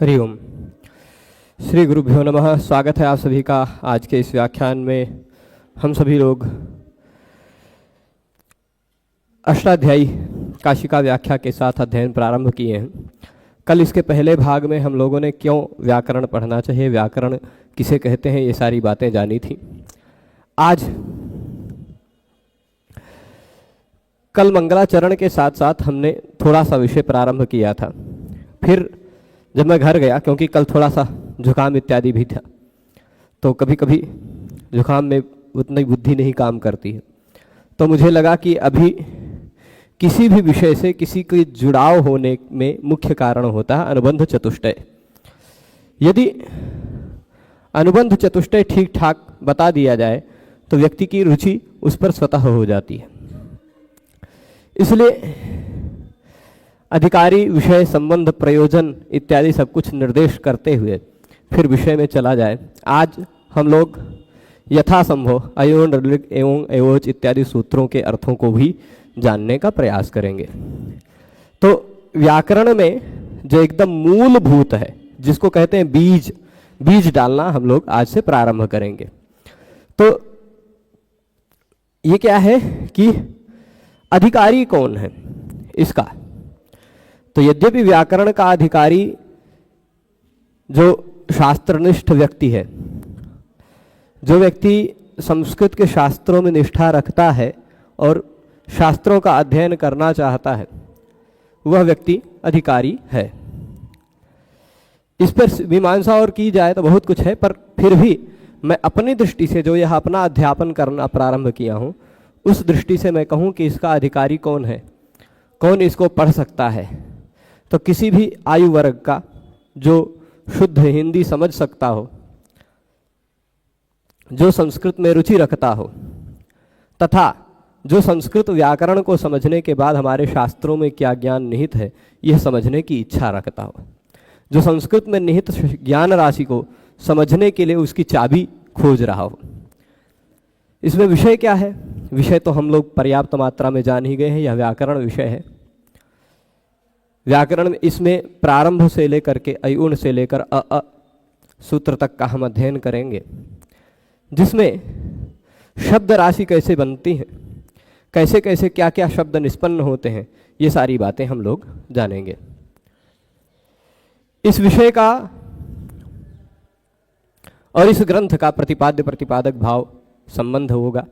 हरि ओम। श्री गुरुभ्यो नमः। स्वागत है आप सभी का आज के इस व्याख्यान में। हम सभी लोग अष्टाध्यायी काशिका व्याख्या के साथ अध्ययन प्रारंभ किए हैं। कल इसके पहले भाग में हम लोगों ने क्यों व्याकरण पढ़ना चाहिए, व्याकरण किसे कहते हैं, ये सारी बातें जानी थी। आज कल मंगलाचरण के साथ साथ हमने थोड़ा सा विषय प्रारंभ किया था। फिर जब मैं घर गया, क्योंकि कल थोड़ा सा जुकाम इत्यादि भी था, तो कभी कभी जुकाम में उतनी बुद्धि नहीं काम करती है, तो मुझे लगा कि अभी किसी भी विषय से किसी के जुड़ाव होने में मुख्य कारण होता है अनुबंध चतुष्टय। यदि अनुबंध चतुष्टय ठीक ठाक बता दिया जाए तो व्यक्ति की रुचि उस पर स्वतः हो जाती है। इसलिए अधिकारी, विषय, संबंध, प्रयोजन इत्यादि सब कुछ निर्देश करते हुए फिर विषय में चला जाए। आज हम लोग यथासंभव अयोन, ऋग, एवं, एवोच इत्यादि सूत्रों के अर्थों को भी जानने का प्रयास करेंगे। तो व्याकरण में जो एकदम मूलभूत है, जिसको कहते हैं बीज, बीज डालना हम लोग आज से प्रारंभ करेंगे। तो ये क्या है कि अधिकारी कौन है इसका। तो यद्यपि व्याकरण का अधिकारी जो शास्त्रनिष्ठ व्यक्ति है, जो व्यक्ति संस्कृत के शास्त्रों में निष्ठा रखता है और शास्त्रों का अध्ययन करना चाहता है, वह व्यक्ति अधिकारी है। इस पर मीमांसा और की जाए तो बहुत कुछ है, पर फिर भी मैं अपनी दृष्टि से जो यह अपना अध्यापन करना प्रारंभ किया हूँ, उस दृष्टि से मैं कहूँ कि इसका अधिकारी कौन है, कौन इसको पढ़ सकता है। तो किसी भी आयु वर्ग का जो शुद्ध हिंदी समझ सकता हो, जो संस्कृत में रुचि रखता हो, तथा जो संस्कृत व्याकरण को समझने के बाद हमारे शास्त्रों में क्या ज्ञान निहित है यह समझने की इच्छा रखता हो, जो संस्कृत में निहित ज्ञान राशि को समझने के लिए उसकी चाबी खोज रहा हो। इसमें विषय क्या है? विषय तो हम लोग पर्याप्त मात्रा में जान ही गए हैं, यह व्याकरण विषय है। व्याकरण में इसमें प्रारंभ से लेकर के अयुण से लेकर अ सूत्र तक का हम अध्ययन करेंगे, जिसमें शब्द राशि कैसे बनती है, कैसे कैसे क्या क्या शब्द निष्पन्न होते हैं, ये सारी बातें हम लोग जानेंगे। इस विषय का और इस ग्रंथ का प्रतिपाद्य प्रतिपादक भाव संबंध होगा,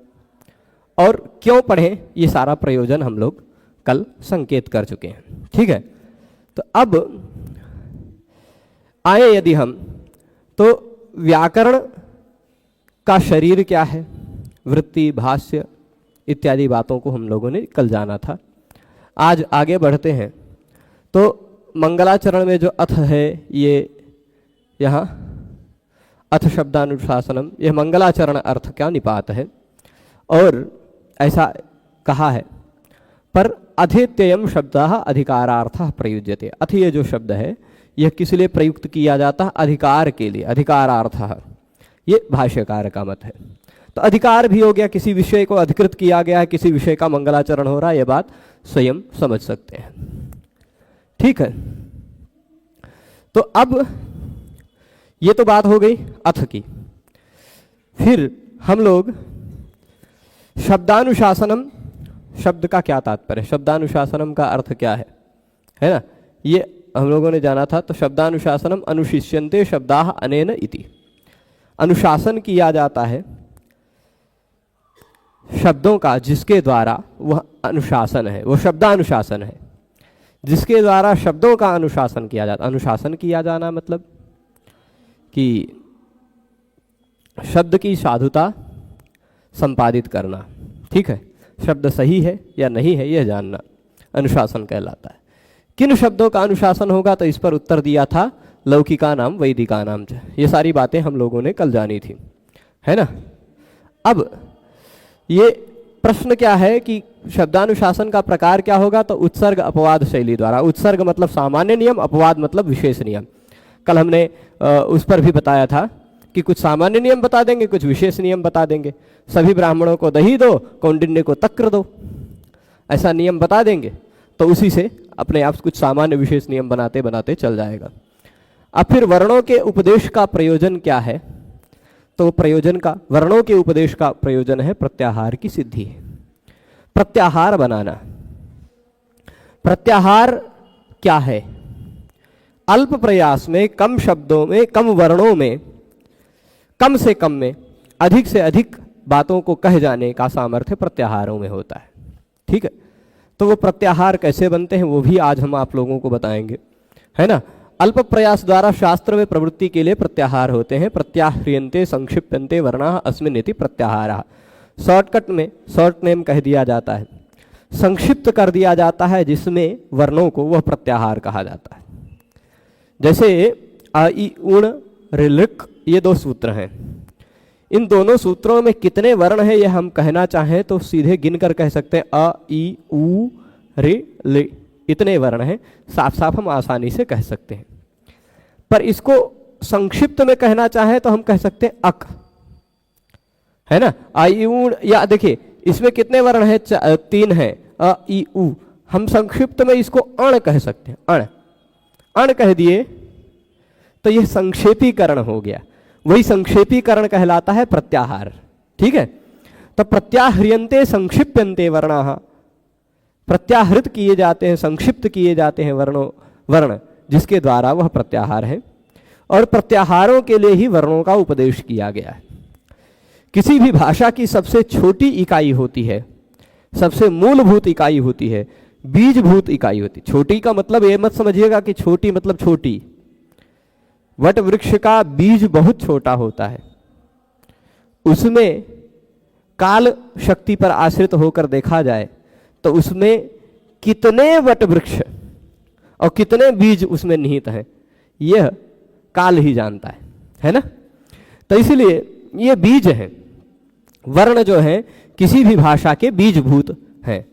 और क्यों पढ़ें ये सारा प्रयोजन हम लोग कल संकेत कर चुके हैं। ठीक है, तो अब आए यदि हम, तो व्याकरण का शरीर क्या है, वृत्ति, भाष्य इत्यादि बातों को हम लोगों ने कल जाना था। आज आगे बढ़ते हैं। तो मंगलाचरण में जो अथ है, ये यहाँ अथ शब्दानुशासनम, यह मंगलाचरण अर्थ क्या निपात है, और ऐसा कहा है। पर अधेत्ययम शब्दः अधिकारार्थः प्रयुज्यते। अथ ये जो शब्द है यह किस लिए प्रयुक्त किया जाता है? अधिकार के लिए, अधिकारार्थः, ये भाष्यकार का मत है। तो अधिकार भी हो गया, किसी विषय को अधिकृत किया गया है, किसी विषय का मंगलाचरण हो रहा है, यह बात स्वयं समझ सकते हैं। ठीक है, तो अब ये तो बात हो गई अथ की। फिर हम लोग शब्दानुशासनम, शब्द का क्या तात्पर्य, शब्दानुशासनम का अर्थ क्या है ना, ये हम लोगों ने जाना था। तो शब्दानुशासनम अनुशिष्यन्ते शब्दाः अनेन इति, अनुशासन किया जाता है शब्दों का जिसके द्वारा वह अनुशासन है, वो शब्दानुशासन है, जिसके द्वारा शब्दों का अनुशासन किया जाता। अनुशासन किया जाना मतलब कि शब्द की साधुता संपादित करना। ठीक है, शब्द सही है या नहीं है यह जानना अनुशासन कहलाता है। किन शब्दों का अनुशासन होगा, तो इस पर उत्तर दिया था लौकिका नाम वैदिका नाम। ये सारी बातें हम लोगों ने कल जानी थी, है ना। अब ये प्रश्न क्या है कि शब्दानुशासन का प्रकार क्या होगा, तो उत्सर्ग अपवाद शैली द्वारा। उत्सर्ग मतलब सामान्य नियम, अपवाद मतलब विशेष नियम। कल हमने उस पर भी बताया था कि कुछ सामान्य नियम बता देंगे, कुछ विशेष नियम बता देंगे। सभी ब्राह्मणों को दही दो, कौंडिन्य को तक्र दो, ऐसा नियम बता देंगे, तो उसी से अपने आप कुछ सामान्य विशेष नियम बनाते बनाते चल जाएगा। अब फिर वर्णों के उपदेश का प्रयोजन क्या है? तो वर्णों के उपदेश का प्रयोजन है प्रत्याहार की सिद्धि, प्रत्याहार बनाना। प्रत्याहार क्या है? अल्प प्रयास में, कम शब्दों में, कम वर्णों में, कम से कम में अधिक से अधिक बातों को कह जाने का सामर्थ्य प्रत्याहारों में होता है। ठीक है, तो वो प्रत्याहार कैसे बनते हैं वो भी आज हम आप लोगों को बताएंगे, है ना। अल्प प्रयास द्वारा शास्त्र में प्रवृत्ति के लिए प्रत्याहार होते हैं। प्रत्याह्रियन्ते संक्षिप्यन्ते वर्णाः अस्मिन् इति प्रत्याहारः। शॉर्टकट में शॉर्ट नेम कह दिया जाता है, संक्षिप्त कर दिया जाता है जिसमें वर्णों को, वह प्रत्याहार कहा जाता है। जैसे अ इ उण ऋ ये दो सूत्र हैं, इन दोनों सूत्रों में कितने वर्ण हैं यह हम कहना चाहें तो सीधे गिनकर कह सकते हैं अ इ उ ऋ इतने वर्ण हैं, साफ साफ हम आसानी से कह सकते हैं। पर इसको संक्षिप्त में कहना चाहें तो हम कह सकते हैं अक, है ना। आ इ उ, या देखिए इसमें कितने वर्ण हैं? 3 हैं, अ इ उ। हम संक्षिप्त में इसको अण कह सकते हैं, अण कह दिए तो यह संक्षेपीकरण हो गया, वही संक्षेपीकरण कहलाता है प्रत्याहार। ठीक है, तो प्रत्याह्रियन्ते संक्षिप्यन्ते वर्णाः, प्रत्याहृत किए जाते हैं, संक्षिप्त किए जाते हैं वर्ण जिसके द्वारा वह प्रत्याहार है। और प्रत्याहारों के लिए ही वर्णों का उपदेश किया गया है। किसी भी भाषा की सबसे छोटी इकाई होती है, सबसे मूलभूत इकाई होती है, बीजभूत इकाई होती। छोटी का मतलब ये मत समझिएगा कि छोटी मतलब छोटी, वट वृक्ष का बीज बहुत छोटा होता है, उसमें काल शक्ति पर आश्रित होकर देखा जाए तो उसमें कितने वट वृक्ष और कितने बीज उसमें निहित हैं यह काल ही जानता है ना। तो इसलिए ये बीज हैं, वर्ण जो है किसी भी भाषा के बीजभूत हैं,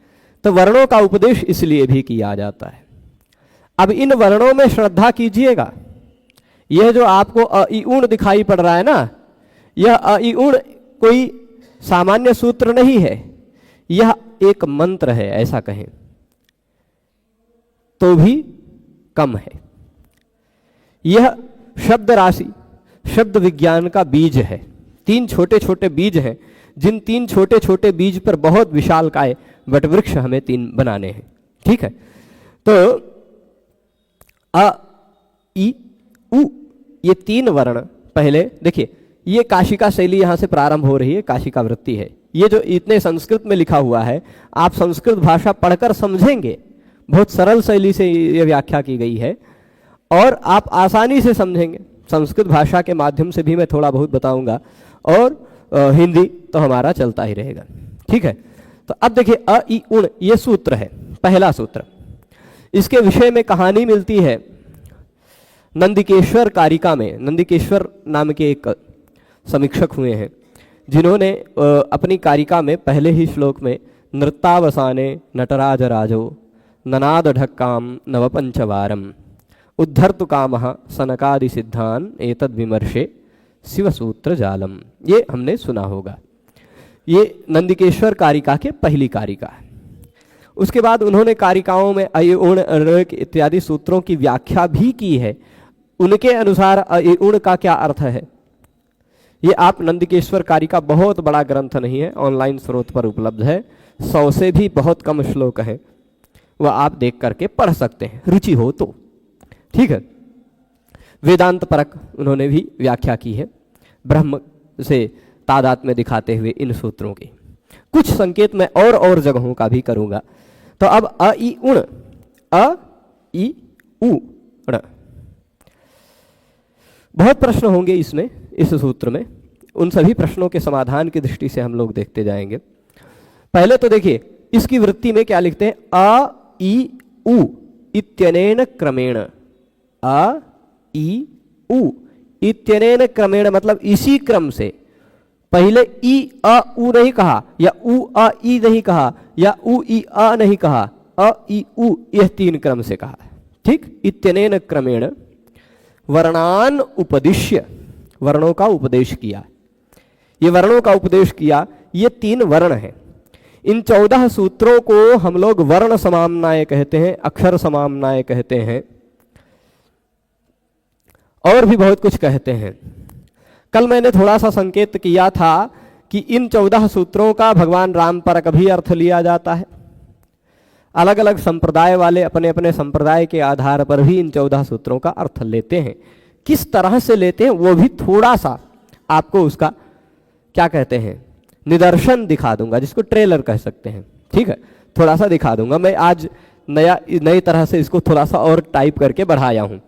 तो वर्णों का उपदेश इसलिए भी किया जाता है। अब इन वर्णों में श्रद्धा कीजिएगा, यह जो आपको अ इ उण दिखाई पड़ रहा है ना, यह अ इ उण कोई सामान्य सूत्र नहीं है, यह एक मंत्र है, ऐसा कहें तो भी कम है। यह शब्द राशि, शब्द विज्ञान का बीज है। 3 छोटे छोटे बीज हैं, जिन 3 छोटे छोटे बीज पर बहुत विशालकाय वटवृक्ष हमें 3 बनाने हैं। ठीक है, तो अ इ उ ये 3 वर्ण पहले देखिए, ये काशिका शैली यहां से प्रारंभ हो रही है, काशिका वृत्ति है। ये जो इतने संस्कृत में लिखा हुआ है, आप संस्कृत भाषा पढ़कर समझेंगे, बहुत सरल शैली से ये व्याख्या की गई है और आप आसानी से समझेंगे। संस्कृत भाषा के माध्यम से भी मैं थोड़ा बहुत बताऊंगा और हिंदी तो हमारा चलता ही रहेगा। ठीक है, तो अब देखिए अ इ उण ये सूत्र है, पहला सूत्र। इसके विषय में कहानी मिलती है नंदिकेश्वर कारिका में। नंदिकेश्वर नाम के एक समीक्षक हुए हैं जिन्होंने अपनी कारिका में पहले ही श्लोक में नृत्तावसाने नटराज राजो ननाद ढक्काम नवपंचवारम उद्धर्तु कामः सनकादि सिद्धान एतद विमर्शे शिवसूत्र जालम, ये हमने सुना होगा। ये नंदिकेश्वर कारिका के पहली कारिका है। उसके बाद उन्होंने कारिकाओं में अय उण इत्यादि सूत्रों की व्याख्या भी की है। उनके अनुसार अय उण का क्या अर्थ है, ये आप नंदिकेश्वर कारिका बहुत बड़ा ग्रंथ नहीं है, ऑनलाइन स्रोत पर उपलब्ध है, 100 से भी बहुत कम श्लोक है, वह आप देख करके पढ़ सकते हैं रुचि हो तो। ठीक है, वेदांत परक उन्होंने भी व्याख्या की है, ब्रह्म से तादात्म्य दिखाते हुए इन सूत्रों की। कुछ संकेत मैं और जगहों का भी करूंगा। तो अब अ इ उण, अ इ उ ण, बहुत प्रश्न होंगे इसमें, इस सूत्र में। उन सभी प्रश्नों के समाधान की दृष्टि से हम लोग देखते जाएंगे। पहले तो देखिए इसकी वृत्ति में क्या लिखते हैं, अ इ उ इत्यनेन क्रमेण, अ इ उ इत्यनेन क्रमेण मतलब इसी क्रम से। पहले इ अ उ नहीं कहा, या उ अ इ नहीं कहा, या उ इ अ नहीं कहा, अ इ उ यह 3 क्रम से कहा। ठीक, इत्यनेन क्रमेण वर्णान उपदिश्य, वर्णों का उपदेश किया। ये वर्णों का उपदेश किया, ये 3 वर्ण हैं। इन 14 सूत्रों को हम लोग वर्ण समाम्नाय कहते हैं, अक्षर समाम्नाय कहते हैं। और भी बहुत कुछ कहते हैं। कल मैंने थोड़ा सा संकेत किया था कि इन 14 सूत्रों का भगवान राम पर कभी अर्थ लिया जाता है। अलग अलग संप्रदाय वाले अपने अपने संप्रदाय के आधार पर भी इन 14 सूत्रों का अर्थ लेते हैं। किस तरह से लेते हैं वो भी थोड़ा सा आपको उसका क्या कहते हैं निदर्शन दिखा दूंगा, जिसको ट्रेलर कह सकते हैं। ठीक है, थोड़ा सा दिखा दूंगा। मैं आज नई तरह से इसको थोड़ा सा और टाइप करके बढ़ाया हूं।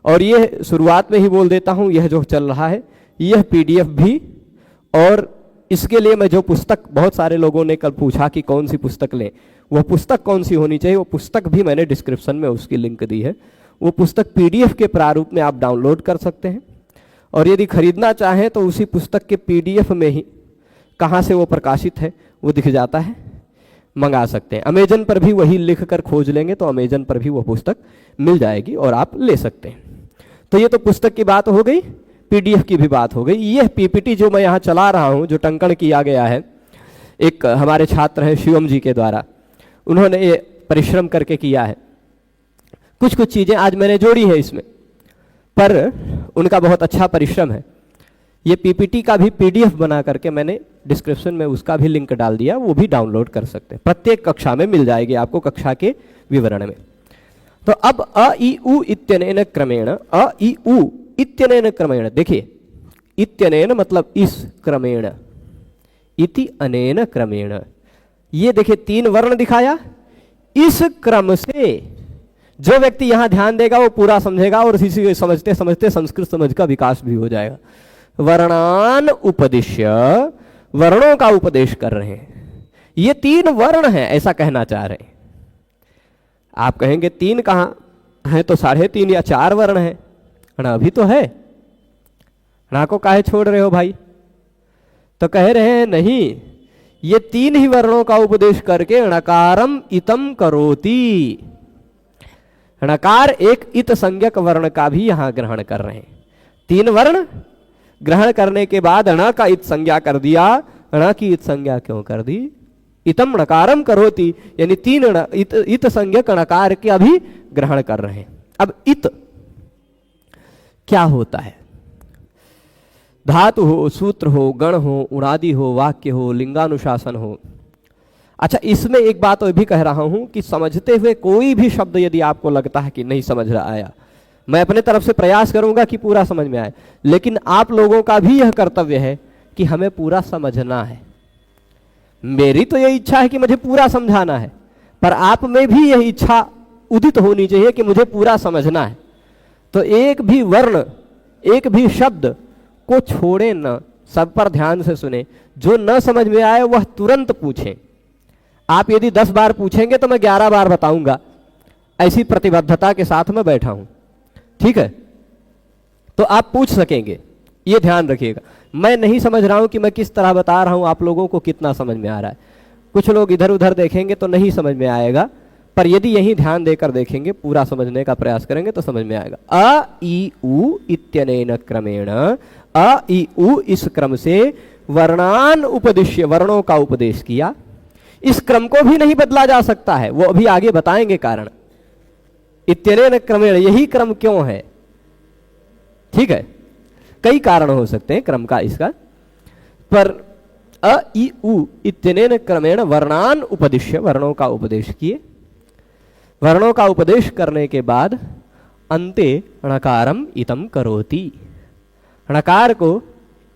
और ये शुरुआत में ही बोल देता हूं, यह जो चल रहा है यह पीडीएफ भी, और इसके लिए मैं जो पुस्तक, बहुत सारे लोगों ने कल पूछा कि कौन सी पुस्तक लें, वह पुस्तक कौन सी होनी चाहिए, वो पुस्तक भी मैंने डिस्क्रिप्शन में उसकी लिंक दी है। वो पुस्तक पीडीएफ के प्रारूप में आप डाउनलोड कर सकते हैं, और यदि खरीदना चाहें तो उसी पुस्तक के पीडीएफ में ही कहाँ से वो प्रकाशित है वो दिख जाता है, मंगा सकते हैं। अमेजन पर भी वही लिख कर खोज लेंगे तो अमेजन पर भी वो पुस्तक मिल जाएगी और आप ले सकते हैं। तो ये तो पुस्तक की बात हो गई, पीडीएफ की भी बात हो गई। यह पीपीटी जो मैं यहाँ चला रहा हूँ, जो टंकण किया गया है, एक हमारे छात्र हैं शिवम जी के द्वारा, उन्होंने ये परिश्रम करके किया है। कुछ कुछ चीज़ें आज मैंने जोड़ी है इसमें, पर उनका बहुत अच्छा परिश्रम है। ये पीपीटी का भी पीडीएफ बना करके मैंने डिस्क्रिप्शन में उसका भी लिंक डाल दिया, वो भी डाउनलोड कर सकते हैं। प्रत्येक कक्षा में मिल जाएगी आपको, कक्षा के विवरण में। तो अब अ इ उ इत्यनेन क्रमेण, अ इ उ इत्यनेन क्रमेण, देखिए इत्यनेन मतलब इस क्रमेण, इति अनेन क्रमेण, ये देखिए 3 वर्ण दिखाया। इस क्रम से जो व्यक्ति यहां ध्यान देगा वो पूरा समझेगा, और इसी समझते समझते संस्कृत समझ का विकास भी हो जाएगा। वर्णान उपदिश्य, वर्णों का उपदेश कर रहे हैं। ये 3 वर्ण हैं ऐसा कहना चाह रहे हैं। आप कहेंगे 3 कहां हैं, तो 3.5 या 4 वर्ण हैं ना, अभी तो है ना, को काहे छोड़ रहे हो भाई? तो कह रहे हैं नहीं, ये 3 ही वर्णों का उपदेश करके णकारम इतम करोति, णकार एक इत संज्ञक वर्ण का भी यहां ग्रहण कर रहे हैं। 3 वर्ण ग्रहण करने के बाद ण का इत संज्ञा कर दिया। ण की इत संज्ञा क्यों कर दी? इतम णकारम करोति, यानी 3 इत संज्ञक णकार के अभी ग्रहण कर रहे हैं। अब इत क्या होता है? धातु हो, सूत्र हो, गण हो, उणादि हो, वाक्य हो, लिंगानुशासन हो। अच्छा, इसमें एक बात और भी कह रहा हूं कि समझते हुए कोई भी शब्द यदि आपको लगता है कि नहीं समझ रहा आया, मैं अपने तरफ से प्रयास करूंगा कि पूरा समझ में आए, लेकिन आप लोगों का भी यह कर्तव्य है कि हमें पूरा समझना है। मेरी तो यह इच्छा है कि मुझे पूरा समझाना है, पर आप में भी यह इच्छा उदित होनी चाहिए कि मुझे पूरा समझना है। तो एक भी वर्ण, एक भी शब्द को छोड़े न, सब पर ध्यान से सुने। जो न समझ में आए वह तुरंत पूछें। आप यदि 10 बार पूछेंगे तो मैं 11 बार बताऊंगा, ऐसी प्रतिबद्धता के साथ मैं बैठा हूं। ठीक है, तो आप पूछ सकेंगे, ये ध्यान रखिएगा। मैं नहीं समझ रहा हूं कि मैं किस तरह बता रहा हूं, आप लोगों को कितना समझ में आ रहा है। कुछ लोग इधर उधर देखेंगे तो नहीं समझ में आएगा, पर यदि यही ध्यान देकर देखेंगे, पूरा समझने का प्रयास करेंगे तो समझ में आएगा। अ इ उ इत्यनेन क्रमेण, अ इ उ इस क्रम से वर्णान उपदिश्य, वर्णों का उपदेश किया। इस क्रम को भी नहीं बदला जा सकता है, वो अभी आगे बताएंगे कारण। इत्यनेन क्रमेण, यही क्रम क्यों है? ठीक है, कई कारण हो सकते हैं क्रम का इसका, पर अ इ उ इत्यनेन क्रमेण वर्णान उपदिश्य, वर्णों का उपदेश किए। वर्णों का उपदेश करने के बाद अन्ते णकारम इतम करोति, णकार को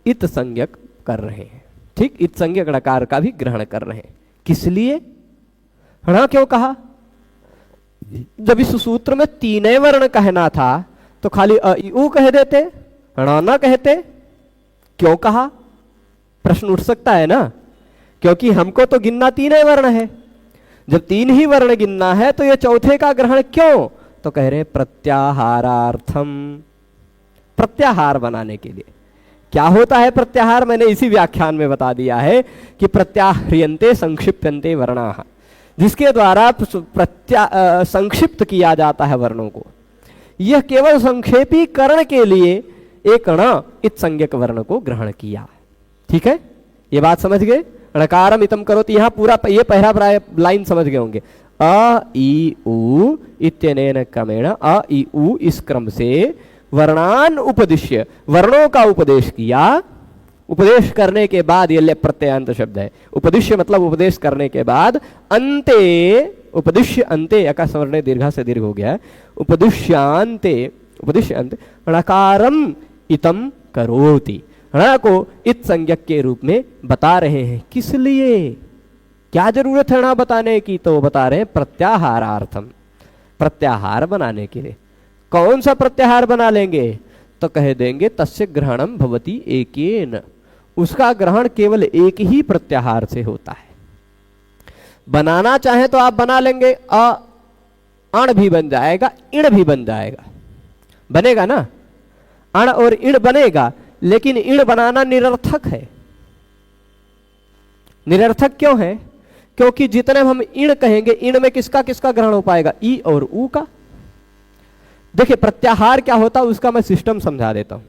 इत संज्ञक कर रहे हैं। ठीक, इत संज्ञक णकार का भी ग्रहण कर रहे हैं। किस लिए? ण क्यों कहा? जब इस सूत्र में 3 वर्ण कहना था तो खाली अ इ उ कह देते, ण न कहते। क्यों कहा? प्रश्न उठ सकता है ना, क्योंकि हमको तो गिनना 3 वर्ण है। जब 3 ही वर्ण गिनना है तो ये चौथे का ग्रहण क्यों? तो कह रहे प्रत्याहारार्थम, प्रत्याहार बनाने के लिए। क्या होता है प्रत्याहार? मैंने इसी व्याख्यान में बता दिया है कि प्रत्याह्रियन्ते संक्षिप्यन्ते वर्णाः, जिसके द्वारा संक्षिप्त किया जाता है वर्णों को। यह केवल संक्षेपीकरण के लिए एक ण इत संज्ञक वर्ण को ग्रहण किया। ठीक है, ये बात समझ गए? णकारम इतम करोति, यहां पूरा ये पहला लाइन समझ गए होंगे। अ इ उ इत्यनेन क्रमेण, अ इ उ इस क्रम से वर्णान उपदिश्य, वर्णों का उपदेश किया। उपदेश करने के बाद, ये ले प्रत्ययांत शब्द है, उपदिश्य मतलब उपदेश करने के बाद, अंते उपदिश्य अंते, अका सवर्ण दीर्घा से दीर्घ हो गया, उपदिश्यांते उपदिश्य अंत णकारम इतम करोति, ण को इत संज्ञक के रूप में बता रहे हैं। किस लिए, क्या जरूरत है ण बताने की, तो बता रहे हैं प्रत्याहारार्थम, प्रत्याहार बनाने के लिए। कौन सा प्रत्याहार बना लेंगे, तो कह देंगे तस्य ग्रहणम भवति एकेन, उसका ग्रहण केवल एक ही प्रत्याहार से होता है। बनाना चाहे तो आप बना लेंगे, अण भी बन जाएगा, इण भी बन जाएगा, बनेगा ना, अण और इण बनेगा, लेकिन इण बनाना निरर्थक है। निरर्थक क्यों है, क्योंकि जितने हम इण कहेंगे, इण में किसका किसका ग्रहण हो पाएगा, ई और ऊ का। देखिए प्रत्याहार क्या होता है उसका मैं सिस्टम समझा देता हूं।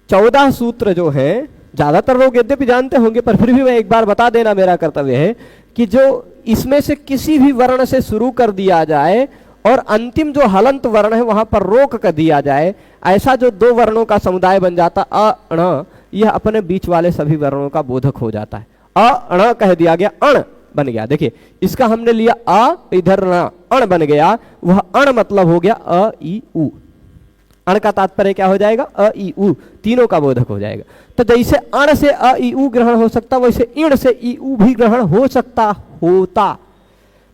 14 सूत्र जो हैं, ज्यादातर लोग यद्यपि जानते होंगे, पर फिर भी मैं एक बार बता देना मेरा कर्तव्य है कि जो इसमें से किसी भी वर्ण से शुरू कर दिया जाए और अंतिम जो हलंत वर्ण है वहां पर रोक कर दिया जाए, ऐसा जो दो वर्णों का समुदाय बन जाता अ ण, यह अपने बीच वाले सभी वर्णों का बोधक हो जाता है। अ ण कह दिया गया, अण बन गया। देखिए इसका हमने लिया अ, इधर न, अण बन गया, वह अण मतलब हो गया अ ई उ। अण का तात्पर्य क्या हो जाएगा, अ ई उ, तीनों का बोधक हो जाएगा। तो जैसे अण से अ ई उ ग्रहण हो सकता, वैसे इण से ई उ भी ग्रहण हो सकता होता,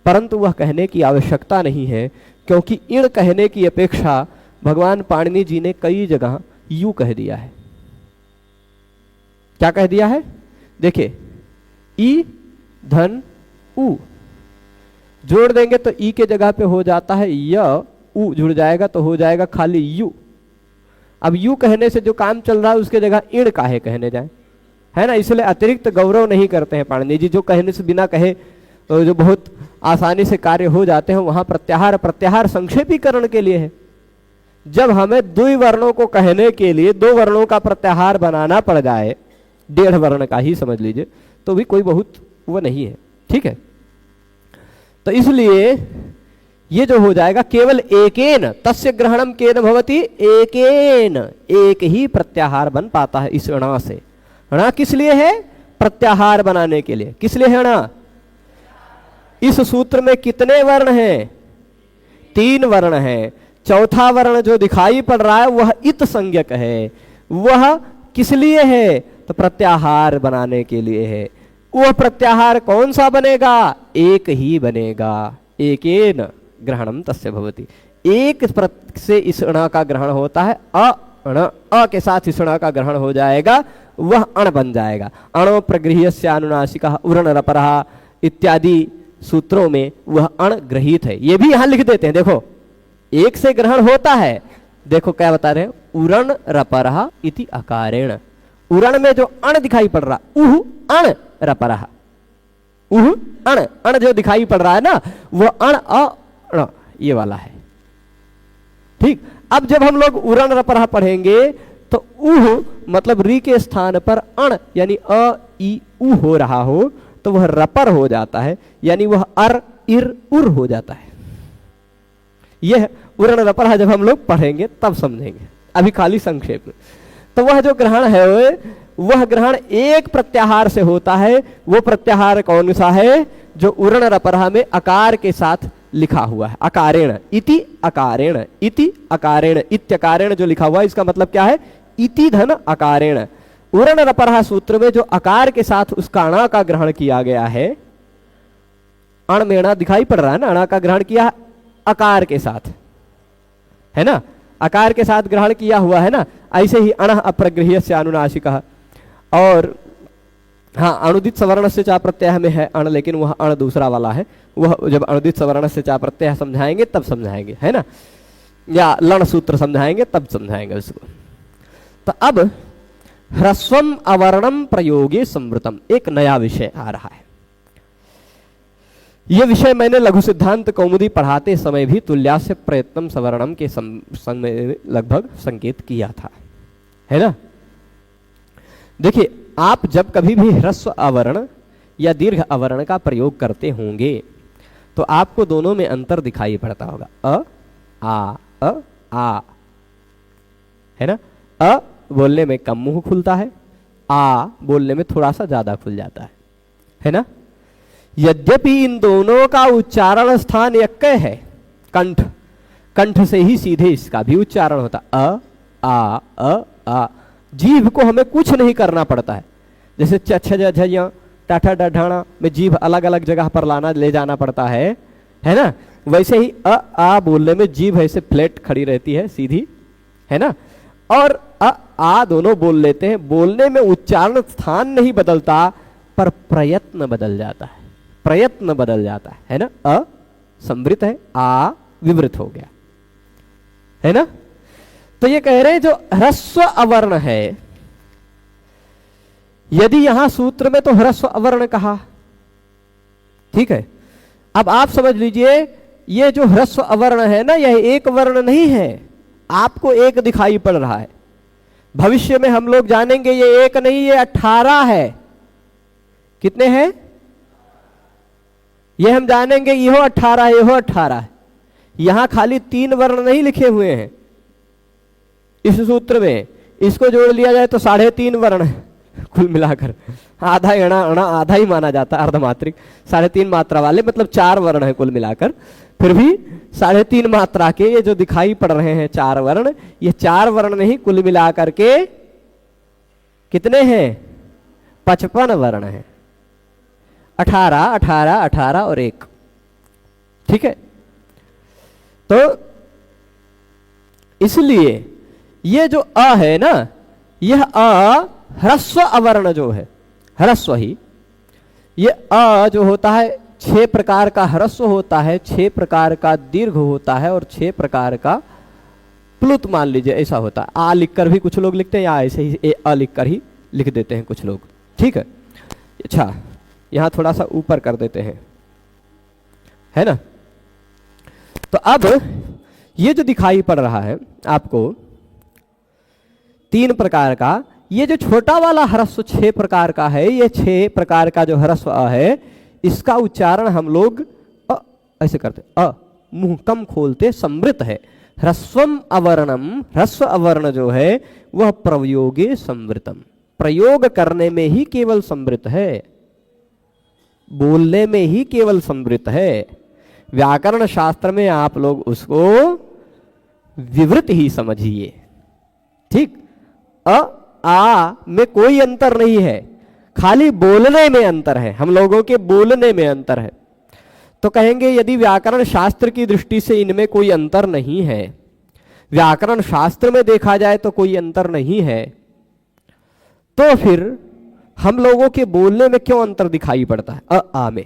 परंतु वह कहने की आवश्यकता नहीं है, क्योंकि इण कहने की अपेक्षा भगवान पाणिनि जी ने कई जगह यू कह दिया है। क्या कह दिया है, देखिए ई धन उ जोड़ देंगे तो ई के जगह पे हो जाता है य, उ जुड़ जाएगा तो हो जाएगा खाली यू। अब यू कहने से जो काम चल रहा है उसके जगह इण काहे कहने जाए, है ना, इसलिए अतिरिक्त गौरव नहीं करते हैं पाणिनि जी। जो कहने से बिना कहे तो जो बहुत आसानी से कार्य हो जाते हैं, वहां प्रत्याहार, प्रत्याहार संक्षेपीकरण के लिए है। जब हमें द्वि वर्णों को कहने के लिए दो वर्णों का प्रत्याहार बनाना पड़ जाए, 1.5 वर्ण का ही समझ लीजिए, तो भी कोई बहुत वो नहीं है, ठीक है। तो इसलिए ये जो हो जाएगा केवल एकेन, तस्य ग्रहणम केन भवति एकेन, एक ही प्रत्याहार बन पाता है इस ण से। ण किस लिए है, प्रत्याहार बनाने के लिए। किस लिए है ण, इस सूत्र में कितने वर्ण हैं, 3 वर्ण हैं। चौथा वर्ण जो दिखाई पड़ रहा है वह इत संज्ञक है। वह किस लिए है, तो प्रत्याहार बनाने के लिए है। वह प्रत्याहार कौन सा बनेगा, एक ही बनेगा, एकेन ग्रहणम तस्य भवति, एक से इस ण का ग्रहण होता है। अ के साथ इस ण का ग्रहण हो जाएगा, वह अण बन जाएगा। अणो प्रगृह्यस्य अनुनासिकः उरण रपरः इत्यादि सूत्रों में वह अण ग्रहित है। ये भी यहां लिख देते हैं, देखो एक से ग्रहण होता है। देखो क्या बता रहे हैं, उरण रपरः इति अकारेण। उरण में जो अण दिखाई पड़ रहा, उह अण रपरः, उह अण, अण जो दिखाई पड़ रहा है ना, वह अण अ, ये वाला है, ठीक। अब जब हम लोग उरण रपरः पढ़ेंगे तो उह मतलब री के स्थान पर अण यानी अ ई उ हो रहा हो तो वह रपर हो जाता है, यानी वह अर इर उर हो जाता है। यह उरण रपरः जब हम लोग पढ़ेंगे तब समझेंगे, अभी खाली संक्षेप में। तो वह जो ग्रहण है वह ग्रहण एक प्रत्याहार से होता है। वो प्रत्याहार कौन सा है, जो उरण रपरः में अकार के साथ लिखा हुआ है, अकारेण, इति अकारेण, इति अकारेण, इत्यकारेण जो लिखा हुआ है, इसका मतलब क्या है, इति धन अकारेण। उरण रपरः सूत्र में जो अकार के साथ उस अणा का ग्रहण किया गया है, अण में अणा दिखाई पड़ रहा है ना, अणा का ग्रहण किया अकार के साथ, है ना, अकार के साथ ग्रहण किया हुआ है ना। ऐसे ही अण अप्रगृह्यस्य अनुनासिकः, और हाँ अनुदित सवर्ण से चा प्रत्यय में है अण, लेकिन वह अण दूसरा वाला है। वह जब अनुदित सवर्ण से चा प्रत्यय समझाएंगे तब समझाएंगे, है ना, या लण सूत्र समझाएंगे तब समझाएंगे उसको। तो अब ह्रस्वम अवर्णम प्रयोगे संवृतम, एक नया विषय आ रहा है। यह विषय मैंने लघु सिद्धांत कौमुदी पढ़ाते समय भी तुल्यास्य प्रयत्नम सवर्णम के संग में लगभग संकेत किया था, है ना। देखिए आप जब कभी भी ह्रस्व अवर्ण या दीर्घ अवर्ण का प्रयोग करते होंगे तो आपको दोनों में अंतर दिखाई पड़ता होगा। अ आ, है ना। अ बोलने में कम मुंह खुलता है, आ बोलने में थोड़ा सा ज्यादा खुल जाता है ना। यद्यपि इन दोनों का उच्चारण स्थान एक है, कंठ, कंठ से ही सीधे इसका भी उच्चारण होता अ आ। जीभ को हमें कुछ नहीं करना पड़ता है, जैसे छ टाठा डढाना में जीभ अलग अलग जगह पर लाना ले जाना पड़ता है ना। वैसे ही अ आ बोलने में जीभ ऐसे फ्लैट खड़ी रहती है, सीधी, है ना। और अ आ दोनों बोल लेते हैं, बोलने में उच्चारण स्थान नहीं बदलता पर प्रयत्न बदल जाता है, प्रयत्न बदल जाता है ना। अ संवृत है, आ विवृत हो गया, है ना। तो ये कह रहे हैं जो ह्रस्व अवर्ण है, यदि यहां सूत्र में तो ह्रस्व अवर्ण कहा, ठीक है। अब आप समझ लीजिए ये जो ह्रस्व अवर्ण है ना, यह एक वर्ण नहीं है, आपको एक दिखाई पड़ रहा है। भविष्य में हम लोग जानेंगे ये एक नहीं, ये 18 है। कितने हैं ये हम जानेंगे, यहो 18 है, यहो 18 है। यहां खाली 3 वर्ण नहीं लिखे हुए हैं इस सूत्र में, इसको जोड़ लिया जाए तो 3.5 वर्ण है कुल मिलाकर। आधा अणा अणा आधा ही माना जाता है, अर्धमात्रिक, 3.5 मात्रा वाले, मतलब 4 वर्ण है कुल मिलाकर। फिर भी 3.5 मात्रा के ये जो दिखाई पड़ रहे हैं 4 वर्ण, ये 4 वर्ण नहीं, कुल मिलाकर के कितने हैं? 55 वर्ण है। 18 18 18 और 1, ठीक है। तो इसलिए ये जो अ है ना, यह अ ह्रस्व अवर्ण जो है, ह्रस्व ही, ये अ जो होता है 6 प्रकार का ह्रस्व होता है, 6 प्रकार का दीर्घ होता है और 6 प्रकार का प्लुत मान लीजिए ऐसा होता है। आ लिखकर भी कुछ लोग लिखते हैं, या ऐसे ही अ लिखकर ही लिख देते हैं कुछ लोग, ठीक है। अच्छा, यहां थोड़ा सा ऊपर कर देते हैं, है ना। तो अब ये जो दिखाई पड़ रहा है आपको 3 प्रकार का, ये जो छोटा वाला ह्रस्व 6 प्रकार का है, ये 6 प्रकार का जो ह्रस्व अ है, इसका उच्चारण हम लोग ऐसे करते, अ मुंह कम खोलते संवृत है। ह्रस्वम अवर्णम, ह्रस्व अवर्ण जो है वह प्रयोगे संवृतम, प्रयोग करने में ही केवल संवृत है, बोलने में ही केवल संवृत है। व्याकरण शास्त्र में आप लोग उसको विवृत ही समझिए, ठीक। अ आ में कोई अंतर नहीं है, खाली बोलने में अंतर है, हम लोगों के बोलने में अंतर है। तो कहेंगे यदि व्याकरण शास्त्र की दृष्टि से इनमें कोई अंतर नहीं है, व्याकरण शास्त्र में देखा जाए तो कोई अंतर नहीं है, तो फिर हम लोगों के बोलने में क्यों अंतर दिखाई पड़ता है अ आ में?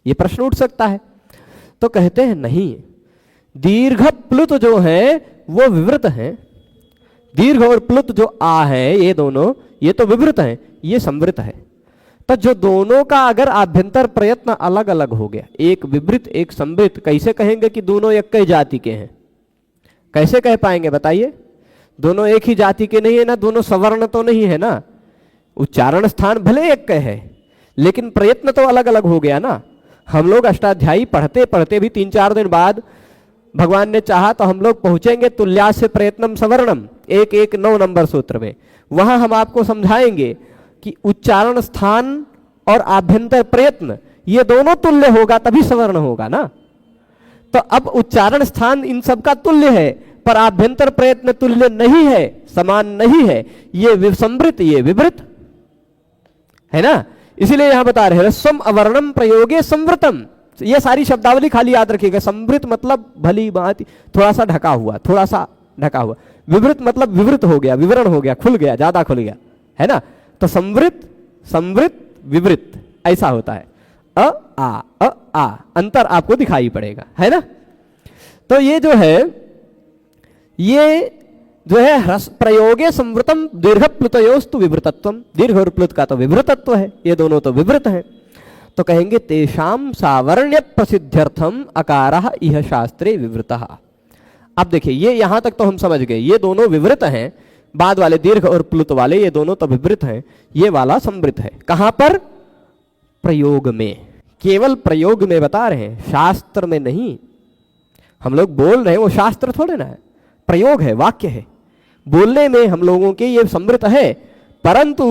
ये प्रश्न उठ सकता है। तो कहते हैं नहीं, दीर्घ प्लुत जो है वो विवृत है, दीर्घ और प्लुत जो आ है ये दोनों, ये तो विवृत है, ये संवृत है। तो जो दोनों का अगर आभ्यंतर प्रयत्न अलग अलग हो गया, एक विवृत एक संवृत, कैसे कहेंगे कि दोनों एक ही जाति के हैं? कैसे कह पाएंगे बताइए? दोनों एक ही जाति के नहीं है ना, दोनों सवर्ण तो नहीं है ना, उच्चारण स्थान भले एक के है लेकिन प्रयत्न तो अलग अलग हो गया ना। हम लोग अष्टाध्यायी पढ़ते पढ़ते भी 3-4 दिन बाद भगवान ने चाहा तो हम लोग पहुंचेंगे तुल्यास्य प्रयत्नम सवर्णम 1-1-9 नंबर सूत्र में। वहां हम आपको समझाएंगे कि उच्चारण स्थान और आभ्यंतर प्रयत्न ये दोनों तुल्य होगा तभी सवर्ण होगा ना। तो अब उच्चारण स्थान इन सब का तुल्य है पर आभ्यंतर प्रयत्न तुल्य नहीं है, समान नहीं है, ये विसंवृत ये विवृत है ना। इसीलिए यहां बता रहे हैं ह्रस्वम अवर्णम प्रयोगे संवृतम। ये सारी शब्दावली खाली याद रखिएगा। संवृत मतलब भली भांति थोड़ा सा ढका हुआ, थोड़ा सा ढका हुआ। विवृत मतलब विवृत हो गया, विवरण हो गया, खुल गया, ज्यादा खुल गया, है ना। तो संवृत संवृत विवृत ऐसा होता है। अ आ अंतर आपको दिखाई पड़ेगा, है ना। तो ये जो है ये जो है प्रयोगे संवृतम दीर्घ प्लुतयोस्तु विवृतत्वम, दीर्घ और प्लुत का तो विवृतत्व है, ये दोनों तो विवृत हैं। तो कहेंगे तेषाम सावर्ण्य प्रसिद्ध्यर्थम अकारः इह शास्त्रे विवृतः। अब देखिए ये यहां तक तो हम समझ गए, ये दोनों विवृत हैं, बाद वाले दीर्घ और प्लुत वाले ये दोनों तो विवृत हैं, ये वाला संवृत है। कहां पर? प्रयोग में, केवल प्रयोग में बता रहे हैं, शास्त्र में नहीं। हम लोग बोल रहे हैं वो शास्त्र थोड़े ना है, प्रयोग है, वाक्य है। बोलने में हम लोगों के ये समृत है, परंतु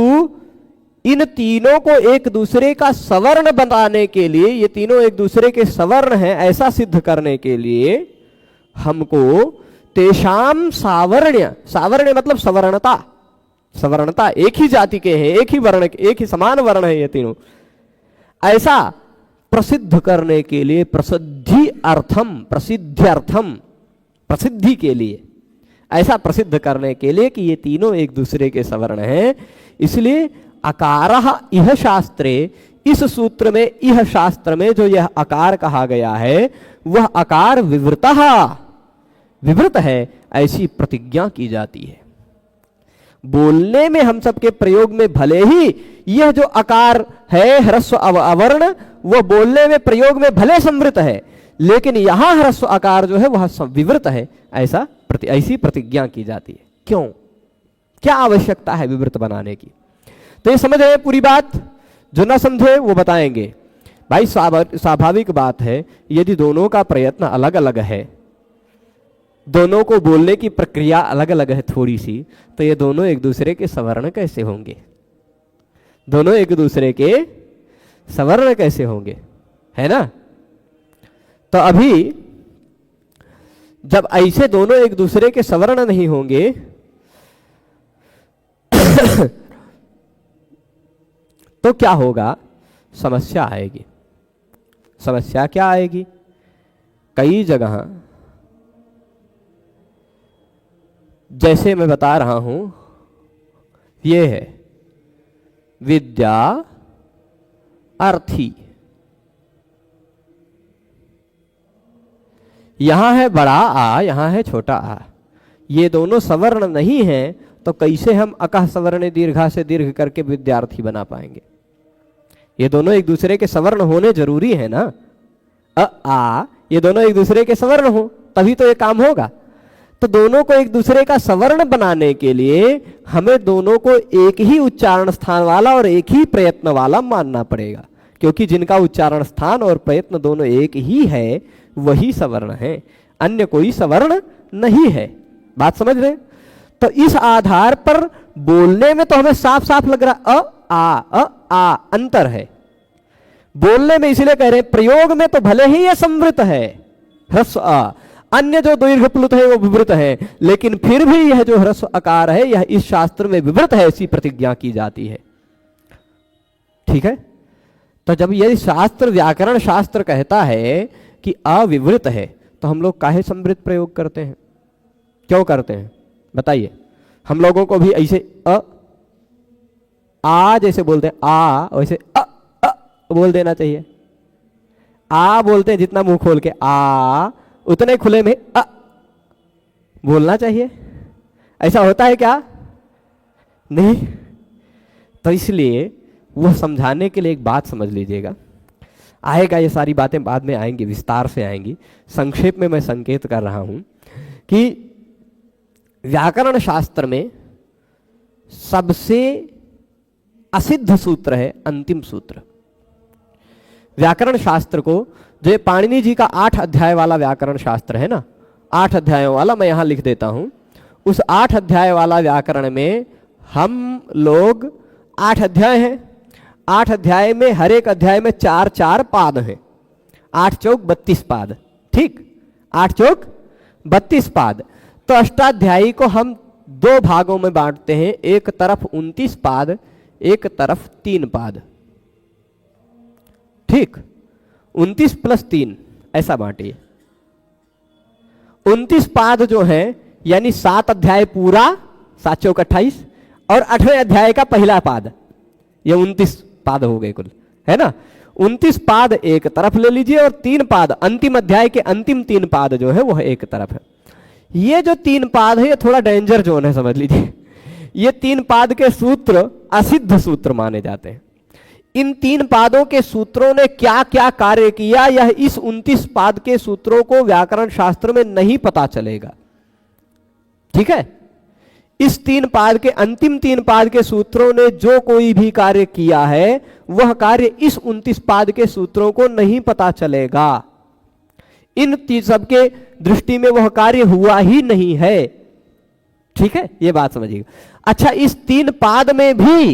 इन तीनों को एक दूसरे का सवर्ण बनाने के लिए, ये तीनों एक दूसरे के सवर्ण हैं ऐसा सिद्ध करने के लिए हमको तेषाम सावर्ण्य, सावर्ण्य मतलब सवर्णता, सवर्णता, एक ही जाति के हैं, एक ही वर्ण, एक ही समान वर्ण है ये तीनों, ऐसा प्रसिद्ध करने के लिए, प्रसिद्धि अर्थम, प्रसिद्ध्यर्थम, प्रसिद्धि के लिए, ऐसा प्रसिद्ध करने के लिए कि ये तीनों एक दूसरे के सवर्ण हैं, इसलिए अकारः इह शास्त्रे, इस सूत्र में, इह शास्त्र में जो यह आकार कहा गया है वह आकार विवृतः, विवृत है, ऐसी प्रतिज्ञा की जाती है। बोलने में हम सबके प्रयोग में भले ही यह जो आकार है ह्रस्व अवर्ण, वह बोलने में प्रयोग में भले संवृत है, लेकिन यहां ह्रस्व आकार जो है वह विवृत है, ऐसी प्रतिज्ञा की जाती है। क्यों, क्या आवश्यकता है विवृत बनाने की? तो ये समझ रहे पूरी बात, जो ना समझे वो बताएंगे। भाई स्वाभाविक बात है, यदि दोनों का प्रयत्न अलग अलग है, दोनों को बोलने की प्रक्रिया अलग अलग है थोड़ी सी, तो ये दोनों एक दूसरे के सवर्ण कैसे होंगे? दोनों एक दूसरे के सवर्ण कैसे होंगे, है ना? तो अभी जब ऐसे दोनों एक दूसरे के सवर्ण नहीं होंगे तो क्या होगा? समस्या आएगी। समस्या क्या आएगी? कई जगह जैसे मैं बता रहा हूं, ये है विद्या अर्थी, यहां है बड़ा आ, यहां है छोटा आ, ये दोनों सवर्ण नहीं हैं, तो कैसे हम अकह सवर्ण दीर्घा से दीर्घ करके विद्यार्थी बना पाएंगे? ये दोनों एक दूसरे के सवर्ण होने जरूरी है ना, आ, ये दोनों एक दूसरे के सवर्ण हो तभी तो ये काम होगा। तो दोनों को एक दूसरे का सवर्ण बनाने के लिए हमें दोनों को एक ही उच्चारण स्थान वाला और एक ही प्रयत्न वाला मानना पड़ेगा, क्योंकि जिनका उच्चारण स्थान और प्रयत्न दोनों एक ही है वही सवर्ण है, अन्य कोई सवर्ण नहीं है। बात समझ रहे? तो इस आधार पर बोलने में तो हमें साफ साफ लग रहा आ अंतर है बोलने में, इसलिए कह रहे हैं प्रयोग में तो भले ही यह संवृत है ह्रस्व आ, अन्य जो दीर्घ प्लुत है वो विवृत है, लेकिन फिर भी यह जो ह्रस्व आकार है यह इस शास्त्र में विवृत है, ऐसी प्रतिज्ञा की जाती है। ठीक है? तो जब यदि शास्त्र, व्याकरण शास्त्र कहता है कि अविवृत है, तो हम लोग काहे संवृत प्रयोग करते हैं? क्यों करते हैं बताइए? हम लोगों को भी ऐसे आ जैसे बोलते हैं आ, वैसे बोल देना चाहिए। आ बोलते हैं जितना मुंह खोल के आ, उतने खुले में बोलना चाहिए। ऐसा होता है क्या? नहीं। तो इसलिए वह समझाने के लिए एक बात समझ लीजिएगा, आएगा, ये सारी बातें बाद में आएंगी, विस्तार से आएंगी। संक्षेप में मैं संकेत कर रहा हूं कि व्याकरण शास्त्र में सबसे असिद्ध सूत्र है अंतिम सूत्र। व्याकरण शास्त्र को, जो पाणिनि जी का 8 अध्याय वाला व्याकरण शास्त्र है ना, 8 अध्यायों वाला, मैं यहां लिख देता हूं, उस 8 अध्याय वाला व्याकरण में हम लोग 8 अध्याय हैं, 8 अध्याय में हर एक अध्याय में 4-4 पाद हैं, 8 चौक 32 पाद। ठीक, 8 चौक 32 पाद। तो अष्टाध्यायी को हम 2 भागों में बांटते हैं, एक तरफ 29 पाद, एक तरफ 3 पाद। ठीक, 29 + 3 ऐसा बांटिए। 29 पाद जो है यानी 7 अध्याय पूरा, 7 चौक 28, और 8वें अध्याय का पहला पाद, ये 29 पाद हो गए कुल, है ना। 29 पाद एक तरफ ले लीजिए और 3 पाद, अंतिम अध्याय के अंतिम 3 पाद जो है वह एक तरफ है। ये जो 3 पाद है ये थोड़ा डेंजर जोन है, समझ लीजिए। ये 3 पाद के सूत्र असिद्ध सूत्र माने जाते हैं। इन 3 पादों के सूत्रों ने क्या क्या कार्य किया, यह इस 29 पाद के सूत्रों को व्याकरण शास्त्र में नहीं पता चलेगा। ठीक है, इस 3 पाद के, अंतिम 3 पाद के सूत्रों ने जो कोई भी कार्य किया है वह कार्य इस 29 पाद के सूत्रों को नहीं पता चलेगा। इन सबके दृष्टि में वह कार्य हुआ ही नहीं है। ठीक है, ये बात समझिएगा। अच्छा, इस 3 पाद में भी,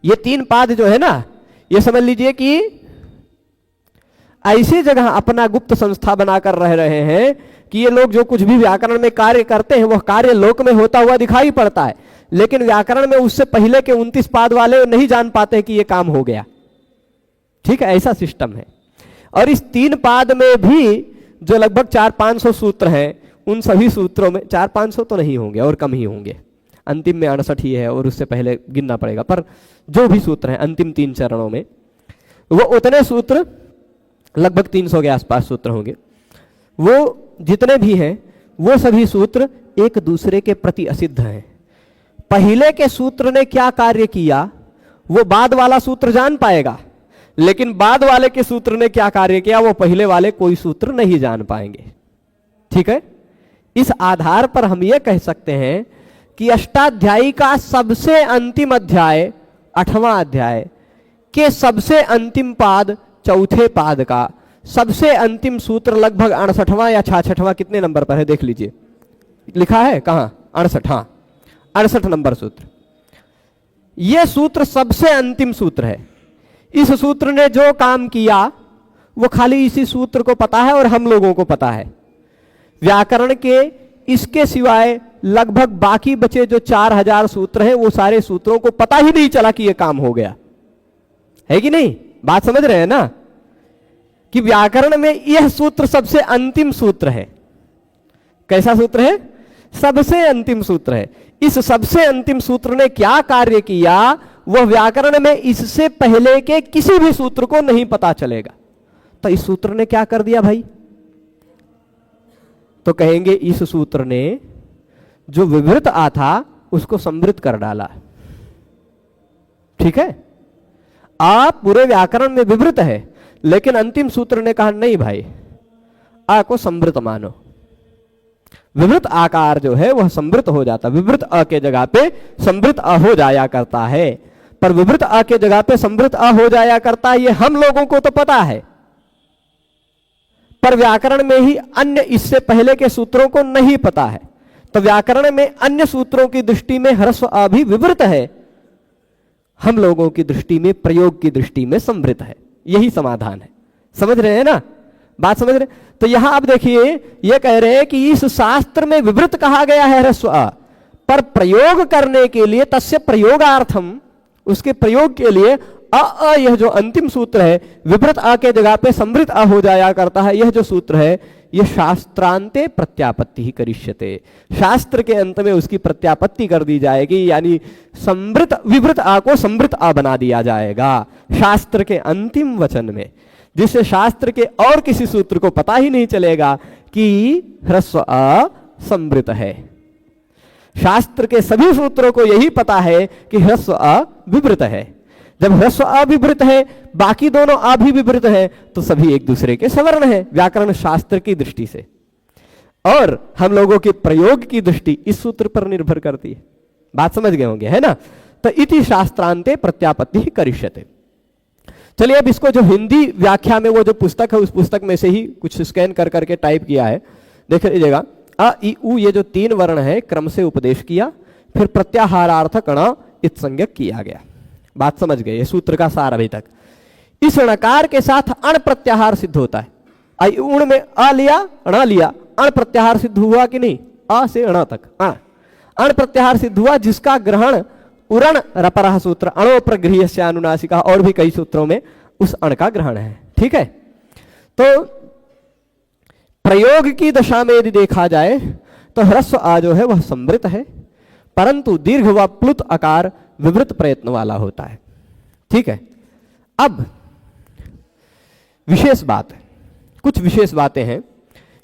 ये 3 पाद जो है ना, ये समझ लीजिए कि ऐसी जगह अपना गुप्त संस्था बनाकर रह रहे हैं कि ये लोग जो कुछ भी व्याकरण में कार्य करते हैं वह कार्य लोक में होता हुआ दिखाई पड़ता है, लेकिन व्याकरण में उससे पहले के 29 पाद वाले नहीं जान पाते कि ये काम हो गया। ठीक है, ऐसा सिस्टम है। और इस 3 पाद में भी जो लगभग 400-500 सूत्र हैं, उन सभी सूत्रों में 400-500 तो नहीं होंगे और कम ही होंगे, अंतिम में 68 ही है और उससे पहले गिनना पड़ेगा, पर जो भी सूत्र हैं अंतिम 3 चरणों में, वो उतने सूत्र, लगभग 300 के आसपास सूत्र होंगे, वो जितने भी हैं वो सभी सूत्र एक दूसरे के प्रति असिद्ध हैं। पहले के सूत्र ने क्या कार्य किया वो बाद वाला सूत्र जान पाएगा, लेकिन बाद वाले के सूत्र ने क्या कार्य किया वो पहले वाले कोई सूत्र नहीं जान पाएंगे। ठीक है, इस आधार पर हम ये कह सकते हैं कि अष्टाध्यायी का सबसे अंतिम अध्याय 8वां अध्याय के सबसे अंतिम पाद, चौथे पाद का सबसे अंतिम सूत्र लगभग 68वां या 66वां, कितने नंबर पर है देख लीजिए, लिखा है कहां, 68, हाँ 68 नंबर सूत्र। यह सूत्र सबसे अंतिम सूत्र है। इस सूत्र ने जो काम किया वो खाली इसी सूत्र को पता है और हम लोगों को पता है। व्याकरण के इसके सिवाय लगभग बाकी बचे जो 4000 सूत्र हैं वो सारे सूत्रों को पता ही नहीं चला कि यह काम हो गया है कि नहीं। बात समझ रहे हैं ना, कि व्याकरण में यह सूत्र सबसे अंतिम सूत्र है। कैसा सूत्र है? सबसे अंतिम सूत्र है। इस सबसे अंतिम सूत्र ने क्या कार्य किया वह व्याकरण में इससे पहले के किसी भी सूत्र को नहीं पता चलेगा। तो इस सूत्र ने क्या कर दिया भाई? तो कहेंगे इस सूत्र ने जो विवृत आ था उसको समृद्ध कर डाला। ठीक है, आप पूरे व्याकरण में विवृत है, लेकिन अंतिम सूत्र ने कहा नहीं भाई, आ को समृत मानो। विवृत आकार जो है वह समृत हो जाता, विवृत अ के जगह पे समृत अ हो जाया करता है। पर विवृत अ के जगह पे समृत अ हो जाया करता है, ये हम लोगों को तो पता है, पर व्याकरण में ही अन्य इससे पहले के सूत्रों को नहीं पता है। तो व्याकरण में अन्य सूत्रों की दृष्टि में ह्रस्व अ भी विवृत है, हम लोगों की दृष्टि में, प्रयोग की दृष्टि में समृत है। यही समाधान है। समझ रहे हैं ना, बात समझ रहे? तो यहां आप देखिए ये कह रहे हैं कि इस शास्त्र में विवृत कहा गया है ह्रस्व अ, पर प्रयोग करने के लिए तस्य प्रयोगार्थम, उसके प्रयोग के लिए अ यह जो अंतिम सूत्र है विवृत अ के जगह पे समृत अ हो जाया करता है। यह जो सूत्र है यह शास्त्रांते प्रत्यापत्ति ही करिष्यते, शास्त्र के अंत में उसकी प्रत्यापत्ति कर दी जाएगी, यानी समृत विवृत आ को समृत आ बना दिया जाएगा शास्त्र के अंतिम वचन में, जिससे शास्त्र के और किसी सूत्र को पता ही नहीं चलेगा कि ह्रस्व अ समृत है। शास्त्र के सभी सूत्रों को यही पता है कि ह्रस्व अ विवृत है। जब ह्रस्व अ विवृत है, बाकी दोनों अ भी विवृत है, तो सभी एक दूसरे के सवर्ण है व्याकरण शास्त्र की दृष्टि से। और हम लोगों के प्रयोग की दृष्टि इस सूत्र पर निर्भर करती है। बात समझ गए होंगे, है ना। तो इति शास्त्रांते प्रत्यापत्ति करिष्यते। चलिए अब इसको जो हिंदी व्याख्या में वो जो पुस्तक है उस पुस्तक में से ही कुछ स्कैन कर करके टाइप किया है, देख लीजिएगा। अ इ उ ये जो 3 वर्ण है क्रम से उपदेश किया, फिर प्रत्याहारार्थ कण इत्संज्ञक किया गया। बात समझ गए, ये सूत्र का सार अभी तक। इस णकार के साथ अण प्रत्याहार सिद्ध होता है। आई उण में अ लिया, ण लिया, अण प्रत्याहार सिद्ध हुआ कि नहीं? अ से ण तक अण प्रत्याहार सिद्ध हुआ, जिसका ग्रहण उरण रपरः सूत्र, अणो प्रगृह्यस्य अनुनासिका और भी कई सूत्रों में उस अण का ग्रहण है। ठीक है, तो प्रयोग की दशा में यदि देखा जाए तो ह्रस्व आ जो है वह समृत है, परंतु दीर्घ व प्लुत आकार विवृत प्रयत्न वाला होता है। ठीक है, अब विशेष बात है, कुछ विशेष बातें हैं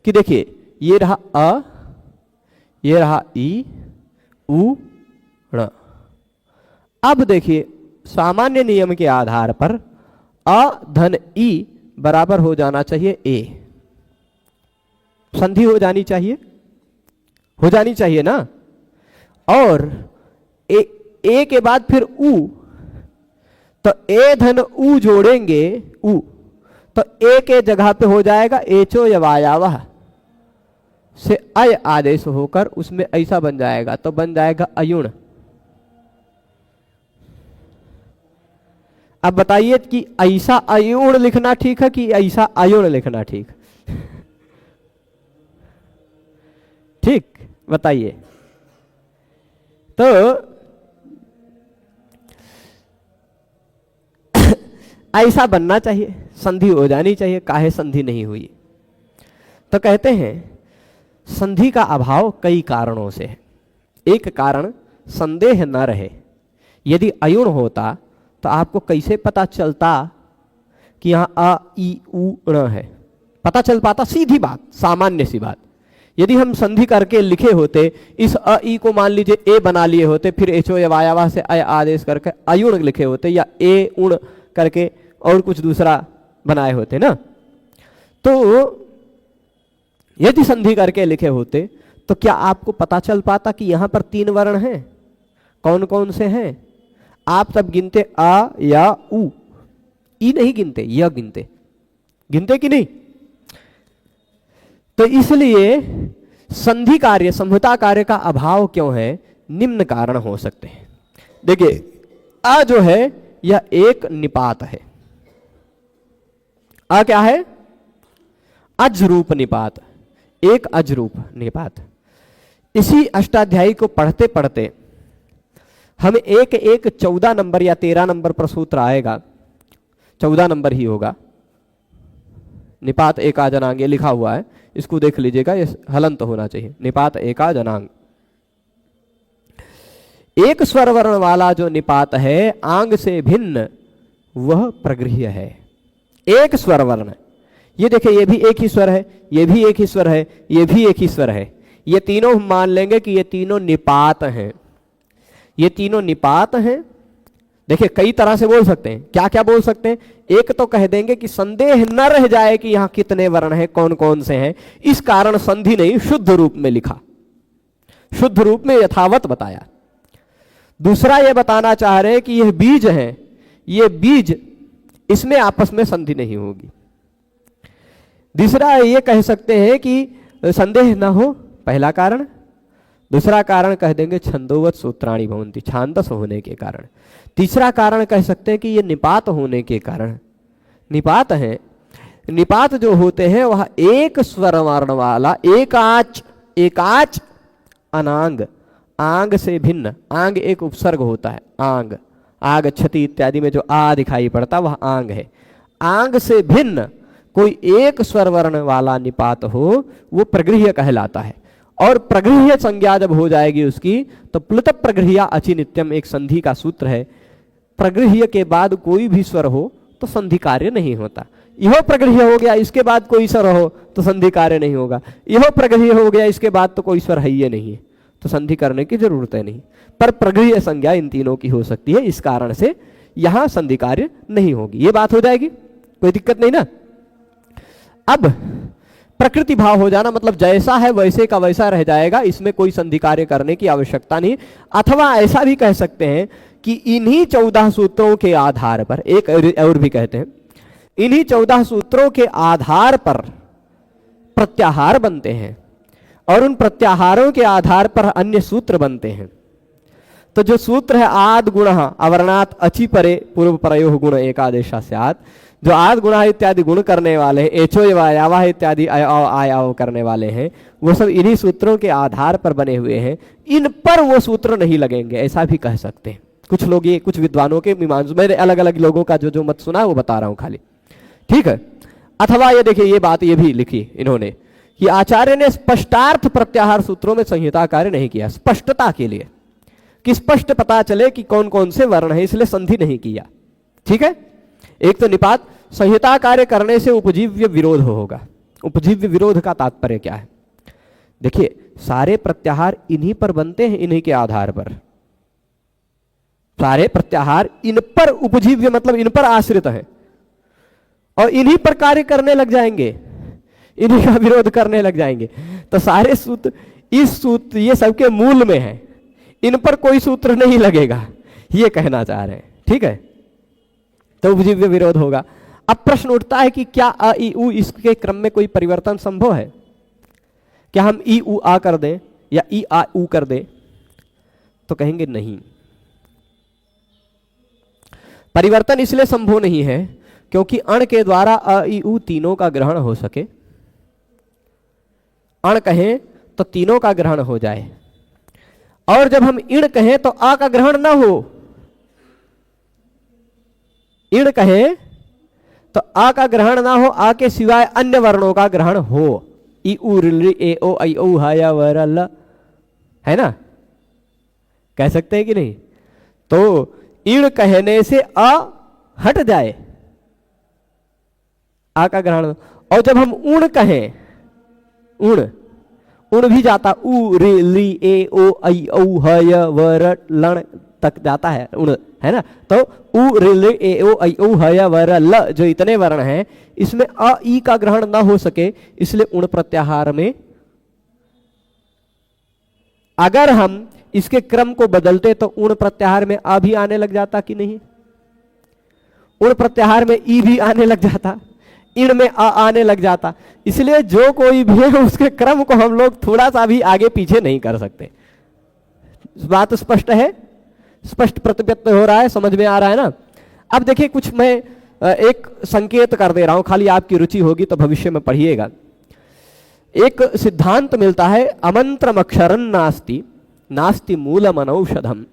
कि देखिए ये रहा अ, ये रहा ई उ ण। अब देखिए सामान्य नियम के आधार पर अ धन ई बराबर हो जाना चाहिए ए, संधि हो जानी चाहिए ना। और ए के बाद फिर उ, तो ए धन उ जोड़ेंगे उ, तो ए के जगह पे हो जाएगा एचो यवायावह, से अय आदेश होकर उसमें ऐसा बन जाएगा, तो बन जाएगा अयुण। अब बताइए कि ऐसा अयुण लिखना ठीक है कि ऐसा अयुण लिखना ठीक? ठीक, बताइए। तो ऐसा बनना चाहिए, संधि हो जानी चाहिए, काहे संधि नहीं हुई? तो कहते हैं संधि का अभाव कई कारणों से है। एक कारण संदेह न रहे। यदि अयुण होता तो आपको कैसे पता चलता कि यहाँ अ ई उ ण है? पता चल पाता? सीधी बात, सामान्य सी बात। यदि हम संधि करके लिखे होते, इस अ ई को मान लीजिए ए बना लिए होते, फिर एचो या वायावा से अय आदेश करके अयुण लिखे होते, या ए उण करके और कुछ दूसरा बनाए होते ना, तो यदि संधि करके लिखे होते तो क्या आपको पता चल पाता कि यहां पर 3 वर्ण हैं? कौन कौन से हैं? आप तब गिनते आ या उ, ई नहीं गिनते, य गिनते। गिनते कि नहीं? तो इसलिए संधि कार्य, समता कार्य का अभाव क्यों है? निम्न कारण हो सकते हैं। देखिए, आ जो है यह एक निपात है। आ क्या है? अजरूप निपात, एक अजरूप निपात। इसी अष्टाध्यायी को पढ़ते पढ़ते हमें एक 14 नंबर या 13 नंबर पर सूत्र आएगा, 14 नंबर ही होगा। निपात एका जनांग ये लिखा हुआ है, इसको देख लीजिएगा, ये हलंत होना चाहिए। निपात एका जनांग, एक स्वर वर्ण वाला जो निपात है आंग से भिन्न वह प्रगृह्य है। एक स्वर वर्ण, ये देखिए, ये भी एक ही स्वर है, ये भी एक ही स्वर है, ये भी एक ही स्वर है। ये तीनों हम मान लेंगे कि ये तीनों निपात हैं। ये तीनों निपात हैं। देखिए, कई तरह से बोल सकते हैं। क्या क्या बोल सकते हैं? एक तो कह देंगे कि संदेह न रह जाए कि यहां कितने वर्ण हैं, कौन कौन से हैं, इस कारण संधि नहीं, शुद्ध रूप में लिखा, शुद्ध रूप में यथावत बताया। दूसरा ये बताना चाह रहे हैं कि यह बीज है, ये बीज, इसमें आपस में संधि नहीं होगी। तीसरा ये कह सकते हैं कि संदेह न हो, पहला कारण। दूसरा कारण कह देंगे छंदोवत सूत्राणी भवन्ति, छांदस होने के कारण। तीसरा कारण कह सकते हैं कि ये निपात होने के कारण। निपात है, निपात जो होते हैं वह एक स्वर वर्ण वाला, एकाच अनांग, आंग से भिन्न। आंग एक उपसर्ग होता है, आंग, आग क्षति इत्यादि में जो आ दिखाई पड़ता वह आंग है। आंग से भिन्न कोई एक स्वर वर्ण वाला निपात हो वो प्रगृह्य कहलाता है। और प्रगृह्य संज्ञा जब हो जाएगी उसकी, तो प्लुत प्रगृह्या अचि नित्यम एक संधि का सूत्र है। प्रगृह्य के बाद कोई भी स्वर हो तो संधि कार्य नहीं होता। यह प्रगृह्य हो गया, इसके बाद कोई स्वर हो तो संधि कार्य नहीं होगा। यह प्रगृह्य हो गया, इसके बाद तो कोई स्वर है ही नहीं है, तो संधि करने की जरूरत है नहीं। पर प्रगृह्य संज्ञा इन तीनों की हो सकती है, इस कारण से यहां संधि कार्य नहीं होगी। ये बात हो जाएगी, कोई दिक्कत नहीं ना। अब प्रकृति भाव हो जाना मतलब जैसा है वैसे का वैसा रह जाएगा, इसमें कोई संधि कार्य करने की आवश्यकता नहीं। अथवा ऐसा भी कह सकते हैं कि इन्हीं 14 सूत्रों के आधार पर, एक और भी कहते हैं, इन्हीं 14 सूत्रों के आधार पर प्रत्याहार बनते हैं और उन प्रत्याहारों के आधार पर अन्य सूत्र बनते हैं। तो जो सूत्र है आद गुण अवर्णात अचि परे पूर्व परयो गुण एकादेशा स्यात्, जो आद गुणा इत्यादि गुण करने वाले हैं, एचो यावा इत्यादि आयाव करने वाले हैं, वो सब इन्हीं सूत्रों के आधार पर बने हुए हैं। इन पर वो सूत्र नहीं लगेंगे, ऐसा भी कह सकते हैं कुछ लोग। ये कुछ विद्वानों के मीमांसा, मैंने अलग अलग लोगों का जो जो मत सुना है वो बता रहा हूं खाली, ठीक है। अथवा ये देखिए, ये बात ये भी लिखी इन्होंने कि आचार्य ने स्पष्टार्थ प्रत्याहार सूत्रों में संहिता कार्य नहीं किया, स्पष्टता के लिए, कि स्पष्ट पता चले कि कौन कौन से वर्ण है, इसलिए संधि नहीं किया, ठीक है। एक तो निपात संहिता कार्य करने से उपजीव्य विरोध होगा। उपजीव्य विरोध का तात्पर्य क्या है? देखिए, सारे प्रत्याहार इन्हीं पर बनते हैं, इन्हीं के आधार पर सारे प्रत्याहार इन पर उपजीव्य मतलब इन पर आश्रित है और इन्हीं पर कार्य करने लग जाएंगे, इन्हीं का विरोध करने लग जाएंगे। तो सारे सूत्र, इस सूत्र ये सबके मूल में है, इन पर कोई सूत्र नहीं लगेगा, ये कहना चाह रहे हैं, ठीक है। तो उपजीव्य विरोध होगा। अब प्रश्न उठता है कि क्या अ ई उ इसके क्रम में कोई परिवर्तन संभव है? क्या हम ई उ आ कर दें या ई आ उ कर दें? तो कहेंगे नहीं। परिवर्तन इसलिए संभव नहीं है क्योंकि अण के द्वारा अ ई उ तीनों का ग्रहण हो सके। अण कहें तो तीनों का ग्रहण हो जाए, और जब हम इण कहें तो आ का ग्रहण ना हो। इण कहें तो आ का ग्रहण ना हो, आ के सिवाय अन्य वर्णों का ग्रहण हो। ई उ ऋ ए ओ ऐ औ हा या व र ल, है ना? कह सकते हैं कि नहीं? तो इण कहने से अ हट जाए, आ का ग्रहण। और जब हम ऊण कहें, ऊण उण भी जाता, उ रे ली ए ओ ऐ औ ह य व र लण तक जाता है उण, है ना? तो उ रे ली ए ओ ऐ औ ह य व र ल जो इतने वर्ण हैं, इसमें अ ई का ग्रहण ना हो सके, इसलिए उण प्रत्याहार में अगर हम इसके क्रम को बदलते तो उण प्रत्याहार में आ भी आने लग जाता कि नहीं? उण प्रत्याहार में ई भी आने लग जाता, इण में आ आने लग जाता। इसलिए जो कोई भी है उसके क्रम को हम लोग थोड़ा सा भी आगे पीछे नहीं कर सकते। बात स्पष्ट है? स्पष्ट प्रतिव्यक्त हो रहा है, समझ में आ रहा है ना? अब देखिए, कुछ मैं एक संकेत कर दे रहा हूं, खाली आपकी रुचि होगी तो भविष्य में पढ़िएगा। एक सिद्धांत मिलता है, अमंत्रम अक्षरं नास्ति नास्ति मूलम अनौषधम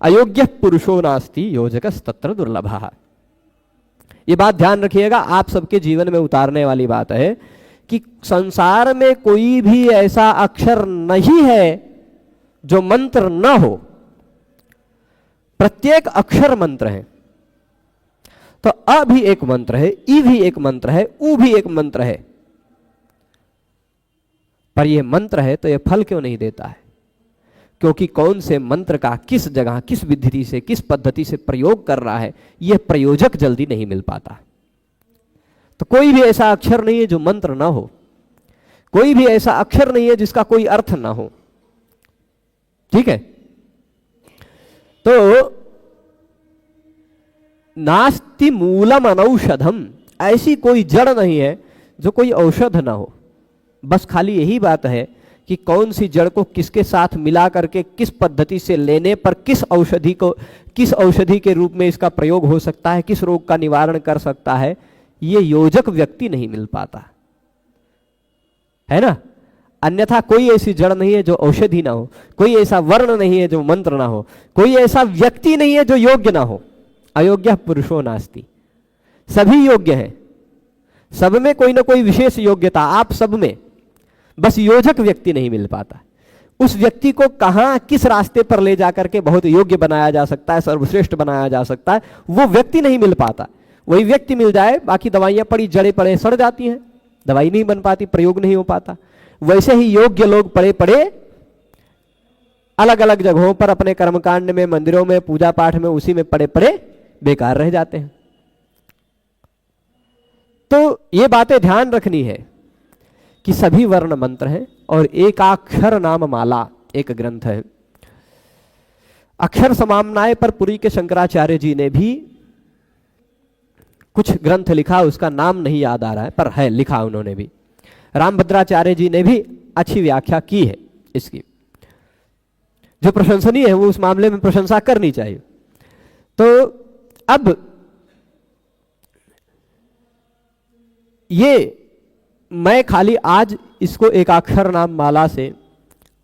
अयोग्य पुरुषो नास्ति योजकस्तत्र दुर्लभः। ये बात ध्यान रखिएगा, आप सबके जीवन में उतारने वाली बात है कि संसार में कोई भी ऐसा अक्षर नहीं है जो मंत्र न हो। प्रत्येक अक्षर मंत्र है। तो अ भी एक मंत्र है, ई भी एक मंत्र है, उ भी एक मंत्र है। पर यह मंत्र है तो यह फल क्यों नहीं देता है? क्योंकि कौन से मंत्र का किस जगह, किस विधि से, किस पद्धति से प्रयोग कर रहा है, यह प्रयोजक जल्दी नहीं मिल पाता। तो कोई भी ऐसा अक्षर नहीं है जो मंत्र ना हो, कोई भी ऐसा अक्षर नहीं है जिसका कोई अर्थ ना हो। ठीक है? तो नास्ति मूलम अनौषधम, ऐसी कोई जड़ नहीं है जो कोई औषध ना हो। बस खाली यही बात है कि कौन सी जड़ को किसके साथ मिला करके, किस पद्धति से लेने पर किस औषधि के रूप में इसका प्रयोग हो सकता है, किस रोग का निवारण कर सकता है, ये योजक व्यक्ति नहीं मिल पाता है ना? अन्यथा कोई ऐसी जड़ नहीं है जो औषधि ना हो, कोई ऐसा वर्ण नहीं है जो मंत्र ना हो, कोई ऐसा व्यक्ति नहीं है जो योग्य ना हो। अयोग्य पुरुषो नास्ति, सभी योग्य हैं, सब में कोई ना कोई विशेष योग्यता, आप सब में, बस योजक व्यक्ति नहीं मिल पाता। उस व्यक्ति को कहां, किस रास्ते पर ले जाकर के बहुत योग्य बनाया जा सकता है, सर्वश्रेष्ठ बनाया जा सकता है, वो व्यक्ति नहीं मिल पाता। वही व्यक्ति मिल जाए, बाकी दवाइयां पड़ी, जड़े पड़े सड़ जाती हैं, दवाई नहीं बन पाती, प्रयोग नहीं हो पाता। वैसे ही योग्य लोग पड़े पड़े अलग अलग जगहों पर अपने कर्मकांड में, मंदिरों में, पूजा पाठ में, उसी में पड़े पड़े बेकार रह जाते हैं। तो ये बातें ध्यान रखनी है कि सभी वर्ण मंत्र हैं और एकाक्षर नाम माला एक ग्रंथ है। अक्षर समामनाय पर पुरी के शंकराचार्य जी ने भी कुछ ग्रंथ लिखा, उसका नाम नहीं याद आ रहा है, पर है लिखा उन्होंने भी। रामभद्राचार्य जी ने भी अच्छी व्याख्या की है इसकी, जो प्रशंसनीय है, वो उस मामले में प्रशंसा करनी चाहिए। तो अब ये मैं खाली आज इसको एकाक्षर नाम माला से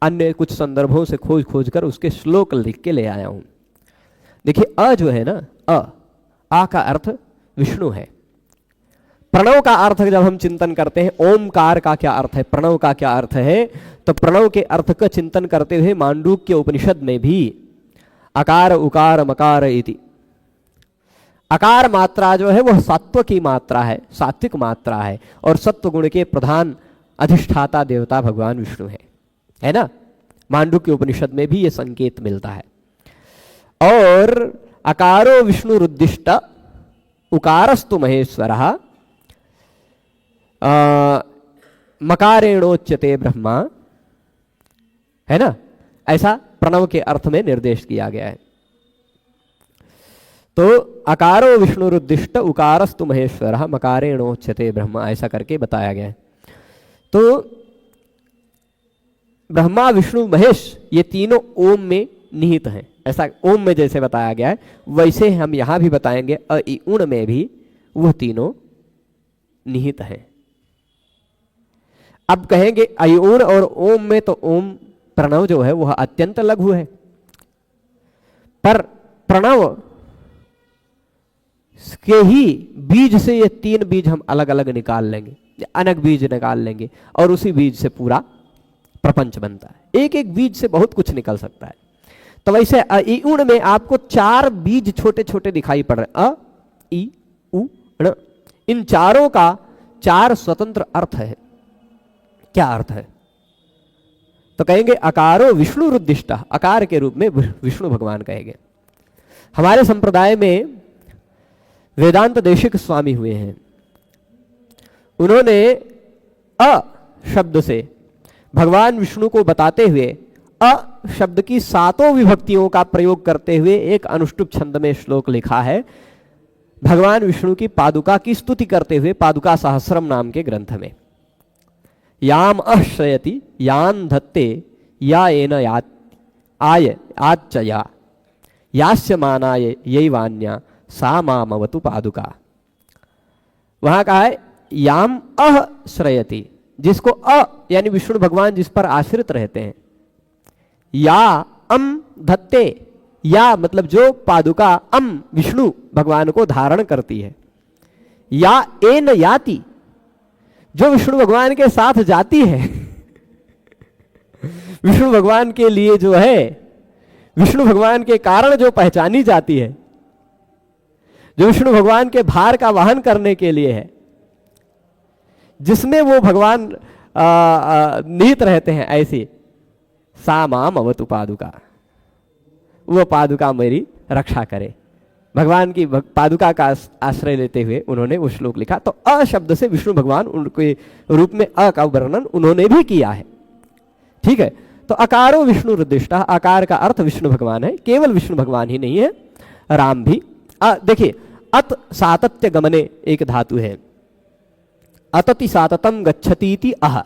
अन्य कुछ संदर्भों से खोज खोज कर उसके श्लोक लिख के ले आया हूं। देखिए, अ जो है ना, आ का अर्थ विष्णु है। प्रणव का अर्थ जब हम चिंतन करते हैं, ओमकार का क्या अर्थ है, प्रणव का क्या अर्थ है, तो प्रणव के अर्थ का चिंतन करते हुए मांडूक्य उपनिषद में भी अकार उकार मकार इति, अकार मात्रा जो है वह सत्व की मात्रा है, सात्विक मात्रा है, और सत्व गुण के प्रधान अधिष्ठाता देवता भगवान विष्णु है ना? मांडूक्य उपनिषद में भी यह संकेत मिलता है। और अकारो विष्णु रुद्दिष्ट उकारस्तु महेश्वरः मकारेणोच्यते ब्रह्मा, है ना? ऐसा प्रणव के अर्थ में निर्देश किया गया है। तो अकारो विष्णुरुद्दिष्ट उकारस्तु महेश्वरः मकारेणोच्यते ब्रह्मा, ऐसा करके बताया गया है। तो ब्रह्मा विष्णु महेश ये तीनों ओम में निहित हैं। ऐसा ओम में जैसे बताया गया है वैसे हम यहां भी बताएंगे अ इ उण में भी वह तीनों निहित हैं। अब कहेंगे अयुण और ओम में, तो ओम प्रणव जो है वह अत्यंत लघु है, पर प्रणव के ही बीज से ये तीन बीज हम अलग अलग निकाल लेंगे, अनग बीज निकाल लेंगे और उसी बीज से पूरा प्रपंच बनता है। एक एक बीज से बहुत कुछ निकल सकता है। तो वैसे अयुण में आपको 4 बीज छोटे छोटे दिखाई पड़ रहे, अ इ उ ण। इन चारों का 4 स्वतंत्र अर्थ है। क्या अर्थ है? तो कहेंगे अकारो विष्णु रुद्दिष्ट, अकार के रूप में विष्णु भगवान कहेंगे। हमारे संप्रदाय में वेदांत देशिक स्वामी हुए हैं, उन्होंने अ शब्द से भगवान विष्णु को बताते हुए अ शब्द की 7 विभक्तियों का प्रयोग करते हुए एक अनुष्टुप छंद में श्लोक लिखा है, भगवान विष्णु की पादुका की स्तुति करते हुए पादुका सहस्रम नाम के ग्रंथ में। याम अश्रयति यान धत्ते या एन आय आच्चया यास्य मानाय यैवान्या सा मामवतु पादुका। वहां कहा है याम अह श्रयति, जिसको अ यानी विष्णु भगवान जिस पर आश्रित रहते हैं, या अम धत्ते, या मतलब जो पादुका अम विष्णु भगवान को धारण करती है, या एन याति जो विष्णु भगवान के साथ जाती है। विष्णु भगवान के लिए जो है, विष्णु भगवान के कारण जो पहचानी जाती है, जो विष्णु भगवान के भार का वहन करने के लिए है, जिसमें वो भगवान निहित रहते हैं, ऐसी सा माम अवतु पादुका, वो पादुका मेरी रक्षा करे। भगवान की पादुका का आश्रय लेते हुए उन्होंने वो श्लोक लिखा। तो अ शब्द से विष्णु भगवान उनके रूप में अ का वर्णन उन्होंने भी किया है। ठीक है, तो अकारो विष्णु रुद्दिष्ट, आकार का अर्थ विष्णु भगवान है। केवल विष्णु भगवान ही नहीं है, राम भी। देखिए अत सातत्य गमने एक धातु है, अतति साततम गच्छतीति अह,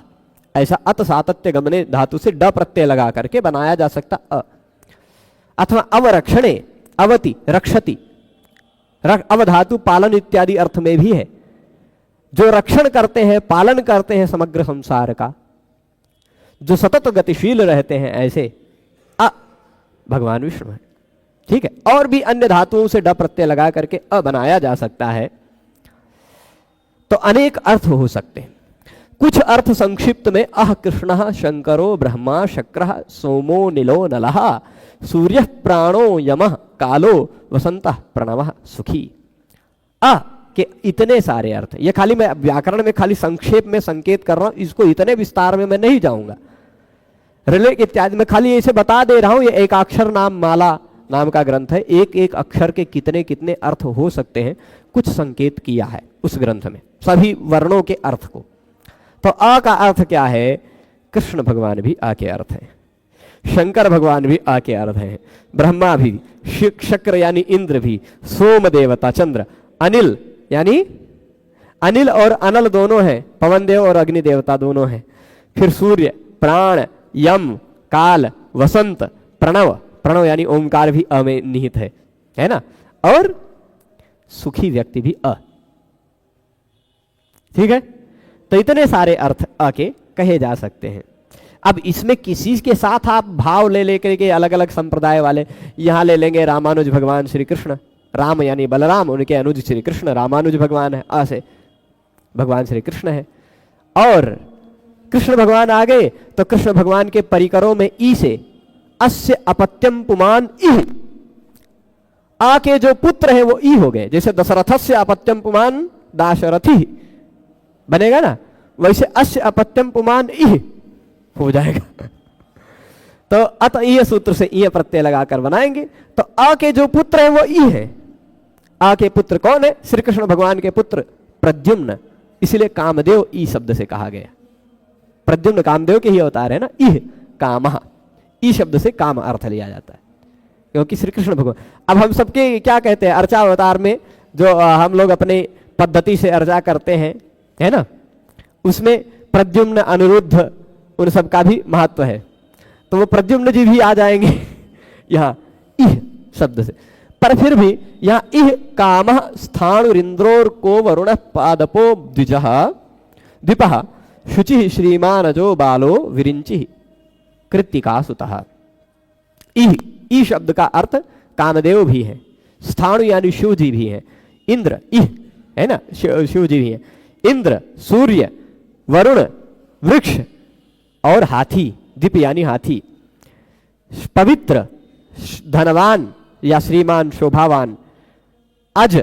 ऐसा अत सातत्य गमने धातु से ड प्रत्यय लगा करके बनाया जा सकता अ। अथवा अवरक्षणे अवति रक्षति, अवधातु पालन इत्यादि अर्थ में भी है, जो रक्षण करते हैं, पालन करते हैं समग्र संसार का, जो सतत गतिशील रहते हैं, ऐसे अ भगवान विष्णु है। ठीक है, और भी अन्य धातुओं से ड प्रत्यय लगा करके अ बनाया जा सकता है। तो अनेक अर्थ हो सकते हैं। कुछ अर्थ संक्षिप्त में अह कृष्ण शंकरो ब्रह्मा शक्रः सोमो नीलो नलः सूर्य प्राणो यमः कालो वसंतः प्रणवः सुखी। अ के इतने सारे अर्थ, ये खाली मैं व्याकरण में खाली संक्षेप में संकेत कर रहा हूं, इसको इतने विस्तार में मैं नहीं जाऊंगा। रिलेट इत्यादि में खाली ऐसे बता दे रहा हूं। ये एकाक्षर नाम माला नाम का ग्रंथ है, एक एक अक्षर के कितने कितने अर्थ हो सकते हैं कुछ संकेत किया है उस ग्रंथ में, सभी वर्णों के अर्थ को। तो अ का अर्थ क्या है? कृष्ण भगवान भी आ के अर्थ है, शंकर भगवान भी आ के अर्थ है, ब्रह्मा भी, शक्र यानी इंद्र भी, सोम देवता चंद्र, अनिल यानी अनिल और अनल दोनों हैं, पवन देव और अग्नि देवता दोनों हैं, फिर सूर्य, प्राण, यम, काल, वसंत, प्रणव, प्रणव यानी ओंकार भी अ में निहित है ना, और सुखी व्यक्ति भी अ। ठीक है, तो इतने सारे अर्थ अ के कहे जा सकते हैं। अब इसमें किसी के साथ आप भाव ले लेकर के अलग अलग संप्रदाय वाले यहां ले लेंगे रामानुज भगवान श्री कृष्ण, राम यानी बलराम, उनके अनुज श्री कृष्ण, रामानुज भगवान है, अ से भगवान श्री कृष्ण है। और कृष्ण भगवान आ गए तो कृष्ण भगवान के परिकरों में ई से अस्य अपत्यम पुमान इह, आ के जो पुत्र है वो ई हो गए। जैसे दशरथस्य अपत्यम पुमान दाशरथी बनेगा ना, वैसे अस्य अपत्यम पुमान इह हो जाएगा। तो अत ईय सूत्र से ईय प्रत्यय लगाकर बनाएंगे। तो आ के जो पुत्र है वो ई है। आ के पुत्र कौन है? श्री कृष्ण भगवान के पुत्र प्रद्युम्न, इसलिए कामदेव ई शब्द से कहा गया। प्रद्युम्न कामदेव के ही अवतार है ना, इह कामः, ई शब्द से काम अर्थ लिया जाता है, क्योंकि श्री कृष्ण भगवान। अब हम सबके क्या कहते हैं, अर्चा अवतार में जो हम लोग अपने पद्धति से अर्चा करते हैं, है ना, उसमें प्रद्युम्न, अनिरुद्ध, उन सब का भी महत्व है। तो वो प्रद्युम्न जी भी आ जाएंगे यहाँ इह शब्द से। पर फिर भी यहाँ इह कामः स्थाणुरिंद्रोर को वरुण पादपो द्विजः द्विपः शुचि श्रीमानजो बालो विरिंचि कृत्तिका सुतः। इह ई शब्द का अर्थ कामदेव भी है, स्थाणु यानी शिव जी भी है, इंद्र इह है ना, शिव जी भी है, इंद्र सूर्य वरुण वृक्ष और हाथी, दीप यानी हाथी, पवित्र धनवान या श्रीमान शोभावान, अज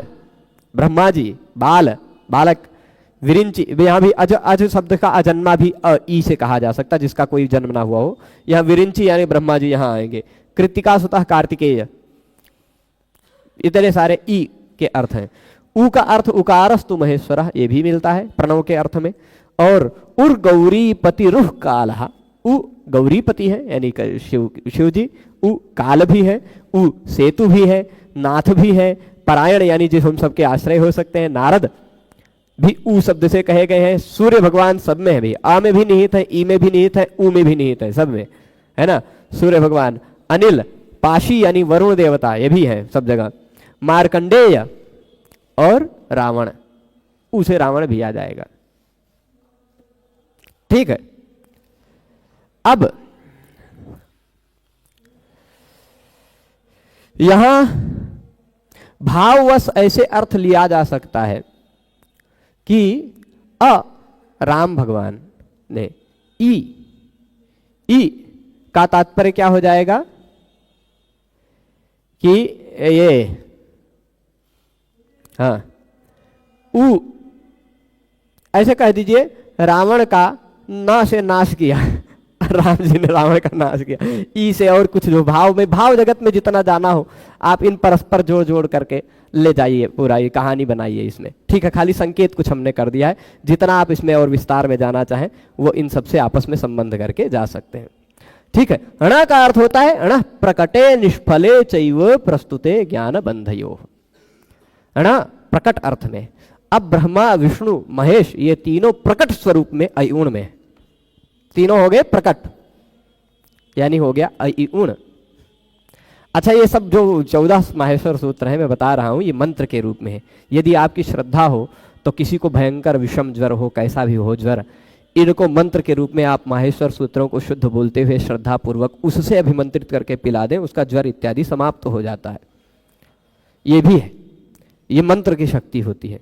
ब्रह्मा जी, बाल बालक, विरिंची, यहाँ भी अज अज शब्द का अजन्मा भी ई से कहा जा सकता, जिसका कोई जन्म ना हुआ हो। यहाँ विरिंची यानी ब्रह्मा जी यहाँ आएंगे। कृत्तिका सुतः कार्तिकेय, इतने सारे ई के अर्थ हैं। उ का अर्थ उकारस्तु महेश्वरः, ये भी मिलता है प्रणव के अर्थ में। और उर गौरी पति रुह कालः, उ गौरीपति है यानी शिव जी, उ काल भी है, उ सेतु भी है, नाथ भी है, परायण यानी जिस हम सबके आश्रय हो सकते हैं, नारद भी उ शब्द से कहे गए हैं। सूर्य भगवान सब में है भी, आ में भी निहित है, ई में भी निहित है, उ में भी निहित है, सब में है ना सूर्य भगवान। अनिल, पाशी यानी वरुण देवता, ये भी है सब जगह। मार्कंडेय और रावण, उसे रावण भी आ जाएगा। ठीक है, अब यहां भाववश ऐसे अर्थ लिया जा सकता है कि राम भगवान ने ई का तात्पर्य क्या हो जाएगा कि ये हाँ उ ऐसे कह दीजिए रावण का ना से नाश किया राम जी ने रावण का नाश किया। ई से और कुछ जो भाव में, भाव जगत में जितना जाना हो आप इन परस्पर जोड़ जोड़ करके ले जाइए, पूरा ये कहानी बनाइए इसमें। ठीक है, खाली संकेत कुछ हमने कर दिया है, जितना आप इसमें और विस्तार में जाना चाहें वो इन सबसे आपस में संबंध करके जा सकते हैं। ठीक है, अण का अर्थ होता है अण प्रकटे निष्फले चैव प्रस्तुते ज्ञान बंधयो, अण प्रकट अर्थ में। अब ब्रह्मा विष्णु महेश ये तीनों प्रकट स्वरूप में अयुण में, तीनों हो गए प्रकट यानी हो गया अयुण। अच्छा, ये सब जो 14 माहेश्वर सूत्र हैं मैं बता रहा हूं, ये मंत्र के रूप में है। यदि आपकी श्रद्धा हो तो किसी को भयंकर विषम ज्वर हो, कैसा भी हो ज्वर, इनको मंत्र के रूप में आप माहेश्वर सूत्रों को शुद्ध बोलते हुए श्रद्धा पूर्वक उससे अभिमंत्रित करके पिला दें, उसका ज्वर इत्यादि समाप्त हो जाता है। ये भी है, ये मंत्र की शक्ति होती है।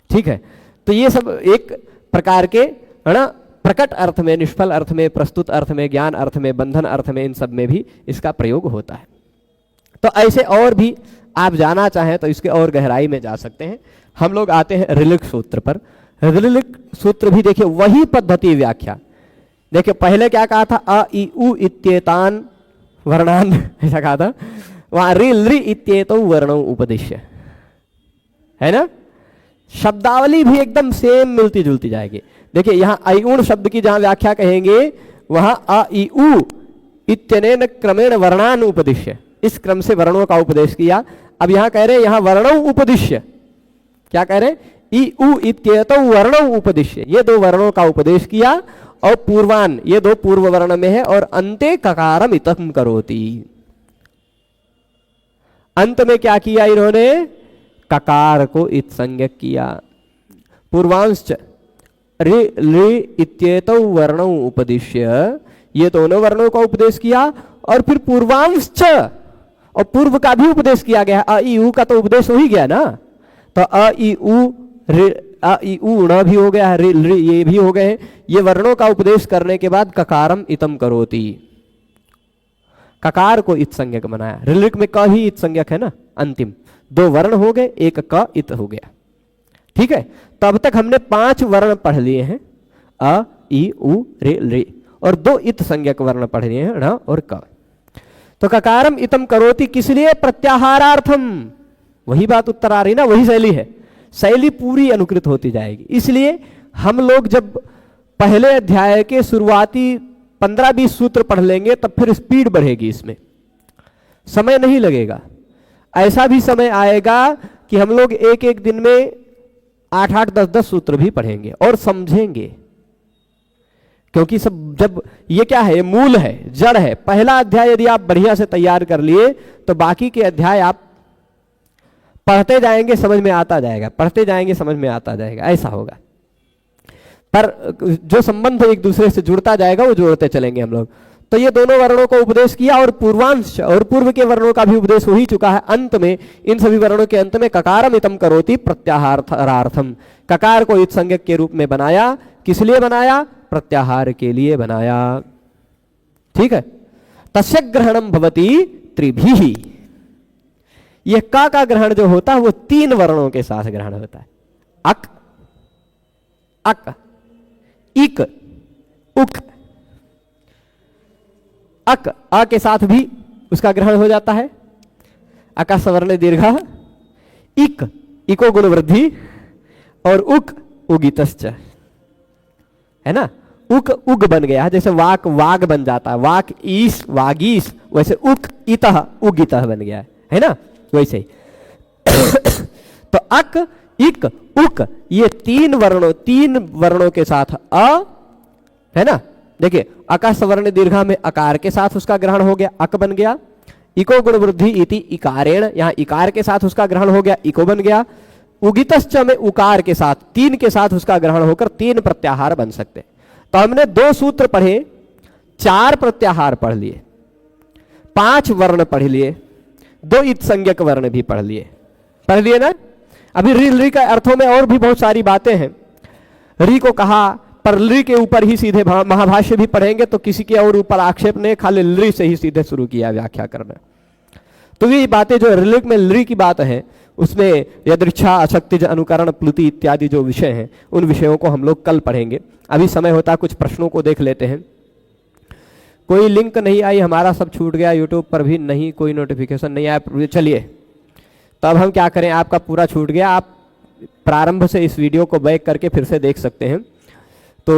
ठीक है, तो ये सब एक प्रकार के प्रकट अर्थ में, निष्फल अर्थ में, प्रस्तुत अर्थ में, ज्ञान अर्थ में, बंधन अर्थ में, इन सब में भी इसका प्रयोग होता है। तो ऐसे और भी आप जाना चाहें तो इसके और गहराई में जा सकते हैं। हम लोग आते हैं ऋलिक सूत्र पर। ऋलिक सूत्र भी देखिए वही पद्धति व्याख्या। देखिए पहले क्या कहा था, अ इ उ इत्येतान वर्णान ऐसा कहा था, वहां रि लृ इत्येतौ वर्णौ उपदिश्य, है ना। शब्दावली भी एकदम सेम मिलती जुलती जाएगी। देखिए यहां अयुण शब्द की जहां व्याख्या कहेंगे वहां अ इ उ इत्यनेन क्रमेण वर्णान उपदिश्य, इस क्रम से वर्णों का उपदेश किया। अब यहां कह रहे हैं यहां वर्णौ उपदिश्य, क्या कह रहे हैं, इ उ इत्येतौ वर्णौ उपदिश्य, ये दो वर्णों का उपदेश किया। और पूर्वान, ये दो पूर्व वर्ण में है। और अंते ककारम इतम करोति, अंत में क्या किया इन्होंने, ककार को इत संज्ञक किया। पूर्वांश रि लृ इत्येतौ वर्णौ उपदिश्य, ये दोनों वर्णों का उपदेश किया। और फिर पूर्वांश और पूर्व का भी उपदेश किया गया। अ इ उ का तो उपदेश हो ही गया ना, तो अ इ उ ण भी हो गया, रि लृ ये भी हो गए। ये वर्णों का उपदेश करने के बाद ककारम इतम करोति, ककार को इत संज्ञक बनाया। ऋलिक में क ही इत संज्ञक है ना, अंतिम दो वर्ण हो गए, एक क इत हो गया। ठीक है, तो अब तक हमने 5 वर्ण पढ़ लिए हैं, अ इ उ रे लृ, और 2 इत संज्ञक वर्ण पढ़ लिए हैं, ण और क। तो ककारम इतम करोति किस लिए, प्रत्याहारार्थम, वही बात उत्तर आ रही ना, वही शैली है, शैली पूरी अनुकृत होती जाएगी। इसलिए हम लोग जब पहले अध्याय के शुरुआती 15-20 सूत्र पढ़ लेंगे तब फिर स्पीड बढ़ेगी, इसमें समय नहीं लगेगा। ऐसा भी समय आएगा कि हम लोग एक एक दिन में 8-8, 10-10 सूत्र भी पढ़ेंगे और समझेंगे क्योंकि सब जब ये क्या है, ये मूल है, जड़ है। पहला अध्याय यदि आप बढ़िया से तैयार कर लिए तो बाकी के अध्याय आप पढ़ते जाएंगे, समझ में आता जाएगा, पढ़ते जाएंगे, समझ में आता जाएगा, ऐसा होगा। पर जो संबंध एक दूसरे से जुड़ता जाएगा वो जोड़ते चलेंगे हम लोग। तो ये दोनों वर्णों को उपदेश किया और पूर्वांश और पूर्व के वर्णों का भी उपदेश हो ही चुका है। अंत में इन सभी वर्णों के अंत में ककारम इतम करोति प्रत्याहारार्थम, ककार को इत संज्ञक के रूप में बनाया। किस लिए बनाया? प्रत्याहार के लिए बनाया। ठीक है। तस्य ग्रहणम भवति त्रिभिः, यह का ग्रहण जो होता है वो 3 वर्णों के साथ ग्रहण होता है। अक, अक, इक, उक। अक, अ के साथ भी उसका ग्रहण हो जाता है, अका सवर्ण दीर्घ, इक, इको गुण वृद्धि, और उक उगितश्च, है ना। उक उग बन गया, जैसे वाक वाग बन जाता है, वाक ईस वागीस, वैसे उक इतः उगितः बन गया है ना, वैसे ही। तो अक, इक, उक, ये 3 वर्णों के साथ अ, है ना। देखिए अका सवर्ण दीर्घा में अकार के साथ उसका ग्रहण हो गया, अक बन गया। इको गुण वृद्धि इति इकारेण, यहां इकार के साथ उसका ग्रहण हो गया, इको बन गया। उगितश्च में उकार के साथ, 3 के साथ उसका ग्रहण होकर 3 प्रत्याहार बन सकते। तो हमने 2 सूत्र पढ़े, 4 प्रत्याहार पढ़ लिए, 5 वर्ण पढ़ लिए, 2 इत संज्ञक वर्ण भी पढ़ लिए ना। अभी री का अर्थों में और भी बहुत सारी बातें हैं। री को कहा, पर ली के ऊपर ही सीधे महाभाष्य भी पढ़ेंगे तो किसी के और ऊपर आक्षेप नहीं, खाली ली से ही सीधे शुरू किया व्याख्या करना। तो ये बातें जो ऋलिक में ली की बात है उसमें यदृच्छा, अशक्तिज, अनुकरण, प्लुति इत्यादि जो विषय हैं उन विषयों को हम लोग कल पढ़ेंगे। अभी समय होता है कुछ प्रश्नों को देख लेते हैं। कोई लिंक नहीं आई, हमारा सब छूट गया, यूट्यूब पर भी नहीं, कोई नोटिफिकेशन नहीं आया। चलिए तब हम क्या करें, आपका पूरा छूट गया, आप प्रारंभ से इस वीडियो को बैक करके फिर से देख सकते हैं। तो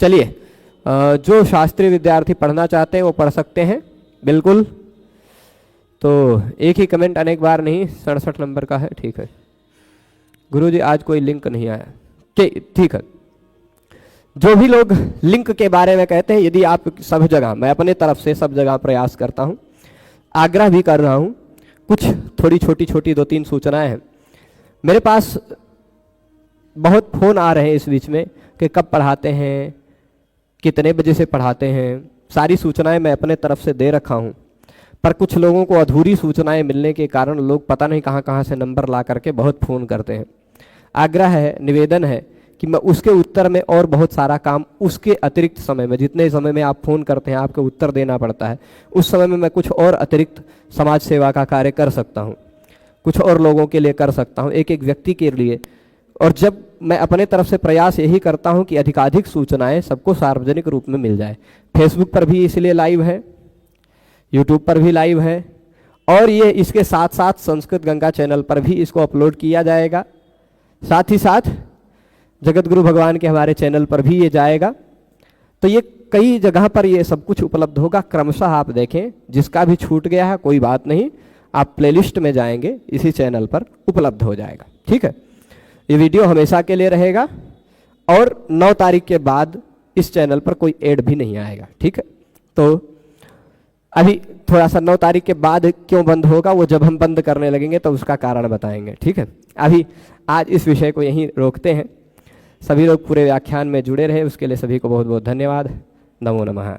चलिए, जो शास्त्रीय विद्यार्थी पढ़ना चाहते हैं वो पढ़ सकते हैं बिल्कुल। तो एक ही कमेंट अनेक बार नहीं, 67 नंबर का है, ठीक है। गुरुजी आज कोई लिंक नहीं आया, ठीक है। जो भी लोग लिंक के बारे में कहते हैं, यदि आप सब जगह, मैं अपने तरफ से सब जगह प्रयास करता हूं, आग्रह भी कर रहा हूं, कुछ थोड़ी छोटी छोटी 2-3 सूचनाएं हैं। मेरे पास बहुत फोन आ रहे हैं इस बीच में कि कब पढ़ाते हैं, कितने बजे से पढ़ाते हैं, सारी सूचनाएं मैं अपने तरफ से दे रखा हूं। पर कुछ लोगों को अधूरी सूचनाएं मिलने के कारण लोग पता नहीं कहां कहां से नंबर ला करके बहुत फ़ोन करते हैं। आग्रह है, निवेदन है कि मैं उसके उत्तर में और बहुत सारा काम उसके अतिरिक्त समय में, जितने समय में आप फ़ोन करते हैं आपको उत्तर देना पड़ता है, उस समय में मैं कुछ और अतिरिक्त समाज सेवा का कार्य कर सकता हूँ, कुछ और लोगों के लिए कर सकता हूँ, एक एक व्यक्ति के लिए। और जब मैं अपने तरफ से प्रयास यही करता हूँ कि अधिकाधिक सूचनाएं सबको सार्वजनिक रूप में मिल जाए। फेसबुक पर भी इसलिए लाइव है, यूट्यूब पर भी लाइव है, और ये इसके साथ साथ संस्कृत गंगा चैनल पर भी इसको अपलोड किया जाएगा। साथ ही साथ जगत गुरु भगवान के हमारे चैनल पर भी ये जाएगा। तो ये कई जगह पर ये सब कुछ उपलब्ध होगा। क्रमशः आप देखें, जिसका भी छूट गया है कोई बात नहीं, आप प्लेलिस्ट में जाएंगे, इसी चैनल पर उपलब्ध हो जाएगा। ठीक है, ये वीडियो हमेशा के लिए रहेगा और 9 तारीख के बाद इस चैनल पर कोई ऐड भी नहीं आएगा। ठीक है, तो अभी थोड़ा सा 9 तारीख के बाद क्यों बंद होगा, वो जब हम बंद करने लगेंगे तो उसका कारण बताएंगे। ठीक है, अभी आज इस विषय को यहीं रोकते हैं। सभी लोग पूरे व्याख्यान में जुड़े रहे, उसके लिए सभी को बहुत बहुत धन्यवाद। नमो नमः।